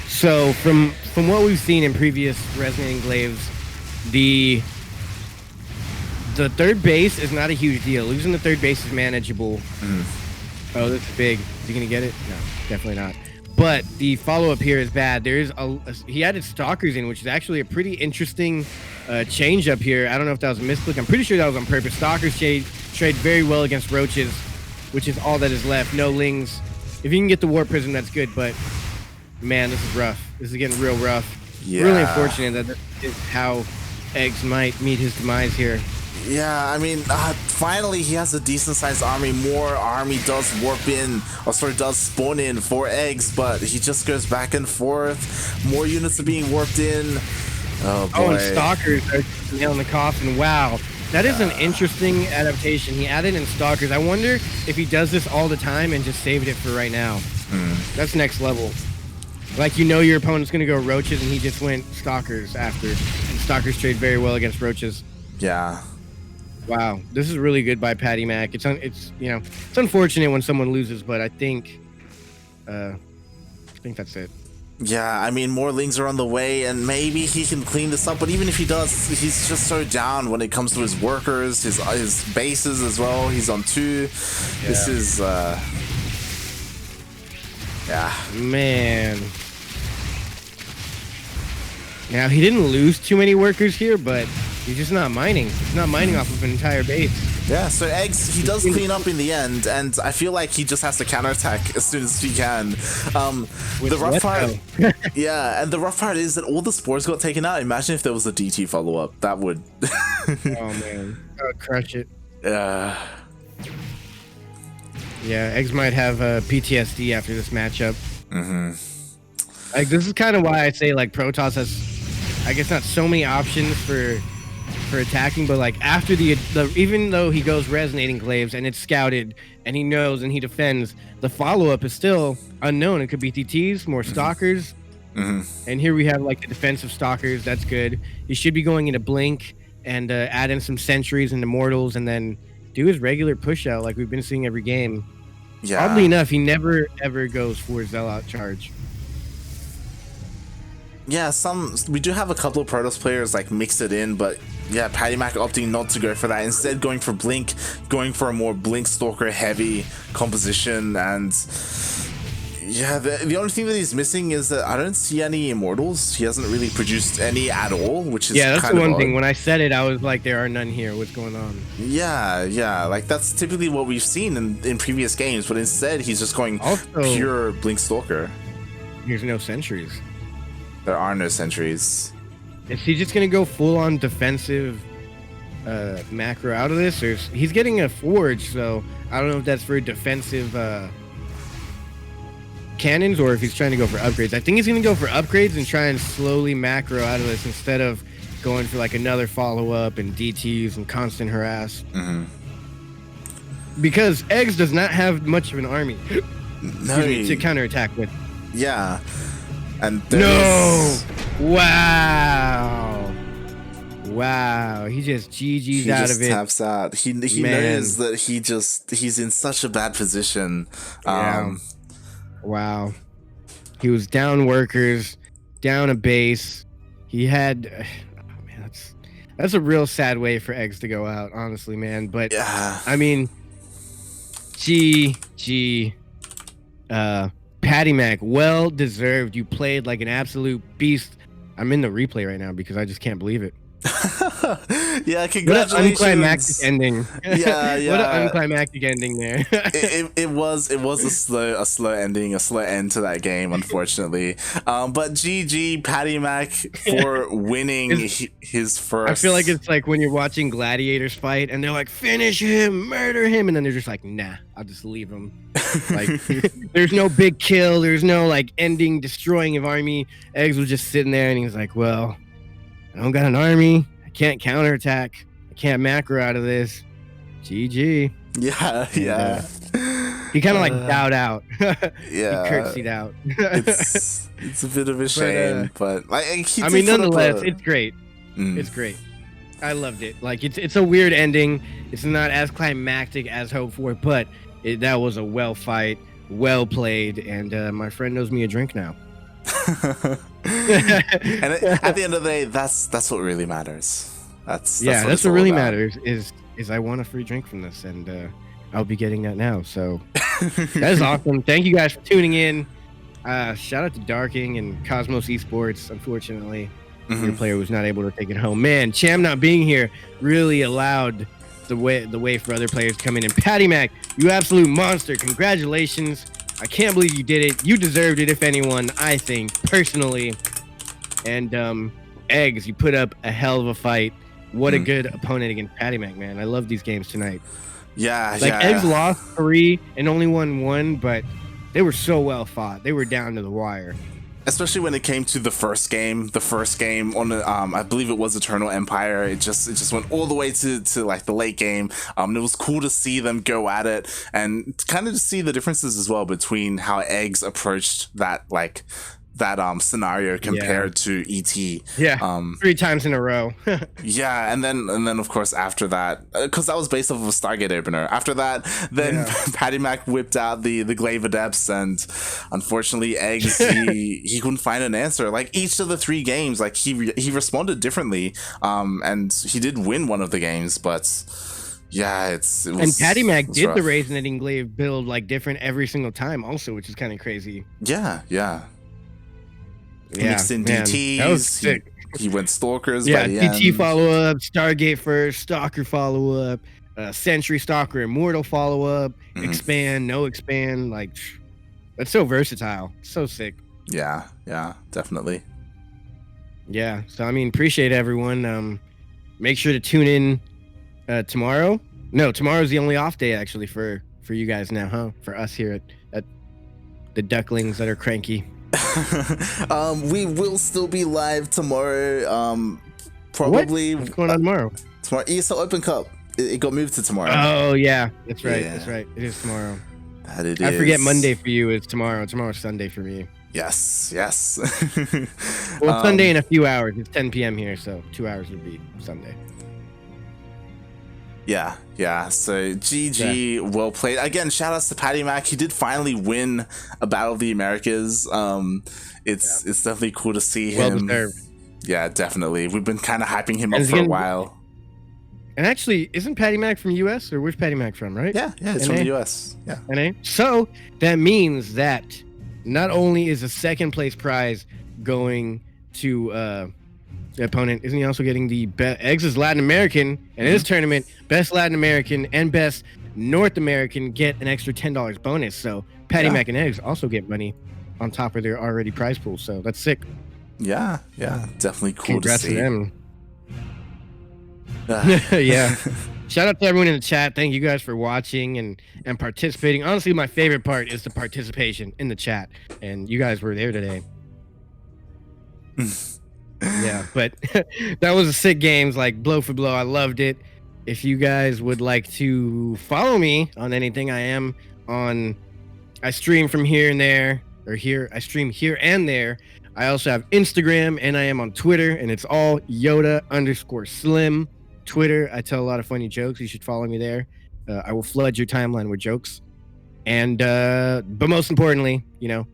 So from what we've seen in previous resonating glaives, the third base is not a huge deal. Losing the third base is manageable. Oh, that's big. Is he gonna get it? No, definitely not. But the follow-up here is bad. There is he added Stalkers in, which is actually a pretty interesting change up here. I don't know if that was a misclick. I'm pretty sure that was on purpose. Stalkers trade very well against roaches, which is all that is left. No Lings. If you can get the Warp Prism, that's good. But man, this is rough. This is getting real rough. Yeah. Really unfortunate that this is how eGggz might meet his demise here. Yeah, I mean, finally he has a decent sized army. More army does warp in, or sorry, does spawn in for eGggz, but he just goes back and forth. More units are being warped in. Oh boy. Oh, and Stalkers are nailing the coffin. Wow. That is an interesting adaptation. He added in Stalkers. I wonder if he does this all the time and just saved it for right now. That's next level. Like, you know your opponent's going to go roaches, and he just went Stalkers after. And Stalkers trade very well against roaches. Yeah. Wow, this is really good by PattyMac. It's you know, it's unfortunate when someone loses, but I think that's it. Yeah, I mean, more Lings are on the way, and maybe he can clean this up. But even if he does, he's just so down when it comes to his workers, his bases as well. He's on 2. Yeah. This is yeah, man. Now he didn't lose too many workers here, but he's just not mining. He's not mining off of an entire base. Yeah, so eGggz, he does clean up in the end, and I feel like he just has to counterattack as soon as he can. The rough part, yeah, and the rough part is that all the spores got taken out. Imagine if there was a DT follow-up. That would... Oh, man. That would crush it. Yeah, eGggz might have PTSD after this matchup. Like, this is kind of why I say, like, Protoss has, I guess, not so many options for attacking, but like after the even though he goes resonating glaives and it's scouted and he knows and he defends, the follow-up is still unknown. It could be TTs, more Stalkers, and here we have like the defensive Stalkers. That's good. He should be going into Blink and add in some Sentries and Immortals, and then do his regular push out like we've been seeing every game. Yeah. Oddly enough, he never ever goes for Zealot charge. Yeah, we do have a couple of Protoss players like mix it in, but yeah, PattyMac opting not to go for that. Instead, going for Blink, going for a more Blink Stalker heavy composition, and Yeah, the only thing that he's missing is that I don't see any immortals. He hasn't really produced any at all, which is that's kind the of one odd. thing. When I said it, I was like, there are none here. What's going on? Yeah, like that's typically what we've seen in previous games, but instead he's just going Also, pure Blink Stalker. There's no sentries. There are no sentries. Is he just gonna go full on defensive macro out of this, or he's getting a forge? So I don't know if that's for defensive cannons or if he's trying to go for upgrades. I think he's gonna go for upgrades and try and slowly macro out of this instead of going for like another follow up and DTs and constant harass. Because eGGz does not have much of an army to counterattack with. Yeah, and wow, he just GG's out of it. Taps out. He knows that he's in such a bad position. Wow, he was down workers, down a base. He had man, that's a real sad way for eGGz to go out, honestly, man. But yeah, I mean, PattyMac, well deserved. You played like an absolute beast. I'm in the replay right now because I just can't believe it. Yeah, congratulations. What an unclimactic ending. Yeah. What an unclimactic ending there. it was a slow ending, a slow end to that game, unfortunately. But GG PattyMac for winning his first. I feel like it's like when you're watching gladiators fight and they're like, finish him, murder him, and then they're just like, nah, I'll just leave him. Like, there's no big kill, there's no like ending, destroying of army. eGGz was just sitting there and he's like, well, I don't got an army. I can't counterattack. I can't macro out of this. GG. Yeah. He kind of like bowed out. Yeah. He curtsied out. it's a bit of a shame, but like, I mean, nonetheless, it's great. It's great. I loved it. Like, it's a weird ending. It's not as climactic as hoped for, but that was a well fight, well played, and my friend knows me a drink now. And at the end of the day, that's what really matters. That's what really matters is I want a free drink from this, and I'll be getting that now. So that is awesome. Thank you guys for tuning in. Shout out to Darking and Cosmos Esports. Unfortunately, your player was not able to take it home. Man, Cham not being here really allowed the way for other players to come in. And PattyMac, you absolute monster! Congratulations. I can't believe you did it. You deserved it, if anyone, I think, personally. And eGGz, you put up a hell of a fight. What a good opponent against PattyMac, man. I love these games tonight. Yeah, like, eGGz lost 3 and only won 1, but they were so well fought. They were down to the wire. Especially when it came to the first game on the, I believe it was Eternal Empire. It just went all the way to like the late game. It was cool to see them go at it and kind of to see the differences as well between how eGGz approached that scenario compared to ET. Yeah, 3 times in a row. Yeah, and then of course after that, because that was based off of a Stargate opener. After that, then PattyMac whipped out the Glaive Adepts, and unfortunately, eGGz he couldn't find an answer. Like each of the 3 games, like he responded differently, and he did win one of the games, but. Yeah, and PattyMac did rough. The Resonating Glaive build like different every single time, also, which is kind of crazy. Yeah. He mixed in DTs. That was sick. He went Stalkers. Yeah, by the DT end. follow up, Stargate first, Stalker follow up, Sentry Stalker Immortal follow up, expand, no expand. Like, that's so versatile. So sick. Yeah, definitely. Yeah. So I mean, appreciate everyone. Make sure to tune in tomorrow. No, tomorrow's the only off day actually for you guys now, huh? For us here at the Ducklings that are cranky. We will still be live tomorrow. Probably. What's going on tomorrow? Tomorrow, ESL Open Cup. It got moved to tomorrow. Oh yeah, that's right. Yeah. That's right. It is tomorrow. That it is. I forget Monday for you is tomorrow. Tomorrow's Sunday for me. Yes. Well, Sunday in a few hours. It's 10 p.m. here, so 2 hours would be Sunday. Yeah. So GG, well played. Again, shout outs to PattyMac. He did finally win a Battle of the Americas. It's definitely cool to see him. Well deserved. Yeah, definitely. We've been kind of hyping him up for a while. And actually, isn't PattyMac from US, or where's PattyMac from, right? Yeah, it's from the US. Yeah. NA. So that means that not only is the second place prize going to the opponent, isn't he also getting the eGGz Latin American, and in this tournament, best Latin American and best North American get an extra $10 bonus. So PattyMac and eGGz also get money on top of their already prize pool. So that's sick. Yeah, definitely cool Congrats to see. them. Yeah. Shout out to everyone in the chat. Thank you guys for watching and participating. Honestly, my favorite part is the participation in the chat, and you guys were there today. Yeah, but that was a sick games, like blow for blow. I loved it. If you guys would like to follow me on anything, I stream from here and there, I stream here and there. I also have Instagram, and I am on Twitter, and it's all Yoda_Slim. Twitter, I tell a lot of funny jokes. You should follow me there. I will flood your timeline with jokes. And but most importantly,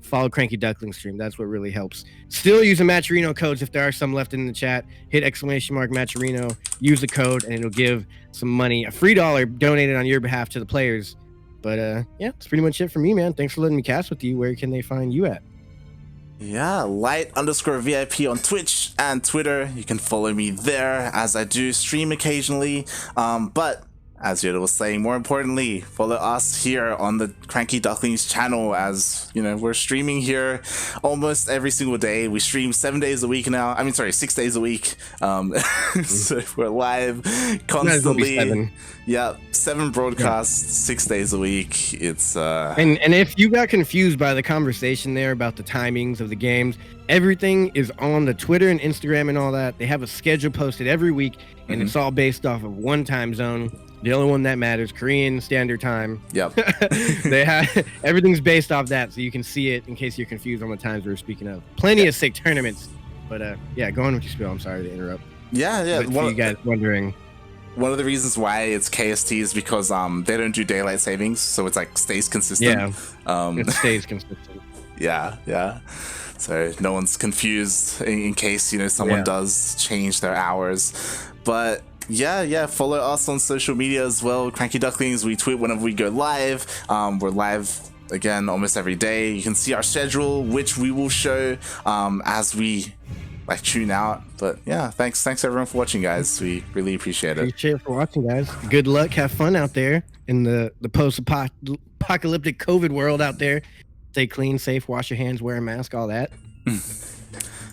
follow CranKy Duckling stream. That's what really helps. Still using Matcherino codes if there are some left in the chat. Hit !Matcherino, use the code, and it'll give some money, a free dollar donated on your behalf to the players. But yeah, that's pretty much it for me, man. Thanks for letting me cast with you. Where can they find you at? Yeah, light_VIP on Twitch and Twitter. You can follow me there, as I do stream occasionally. But as Yoda was saying, more importantly, follow us here on the CranKy Ducklings channel, as we're streaming here almost every single day. We stream 7 days a week now. I mean, sorry, 6 days a week. So we're live constantly. Yeah, 7 broadcasts, 6 days a week. It's and if you got confused by the conversation there about the timings of the games, everything is on the Twitter and Instagram and all that. They have a schedule posted every week, and it's all based off of one time zone. The only one that matters, Korean Standard Time. Yep. They have everything's based off that, so you can see it in case you're confused on the times we were speaking of. Plenty of sick tournaments, but yeah, go on with your spiel. I'm sorry to interrupt. Yeah. But for you guys wondering, one of the reasons why it's KST is because they don't do daylight savings, so it's like stays consistent. Yeah. It stays consistent. Yeah. So no one's confused in case someone does change their hours, but. Yeah, follow us on social media as well. CranKy Ducklings, we tweet whenever we go live. We're live again almost every day. You can see our schedule, which we will show as we tune out. But yeah, thanks everyone for watching, guys. We really appreciate it. Appreciate it for watching, guys. Good luck, have fun out there in the post-apocalyptic COVID world out there. Stay clean, safe, wash your hands, wear a mask, all that.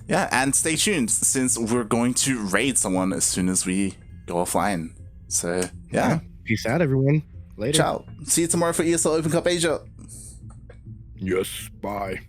Yeah, and stay tuned, since we're going to raid someone as soon as we go offline. So yeah. Peace out, everyone. Later. Ciao. See you tomorrow for ESL Open Cup Asia. Yes. Bye.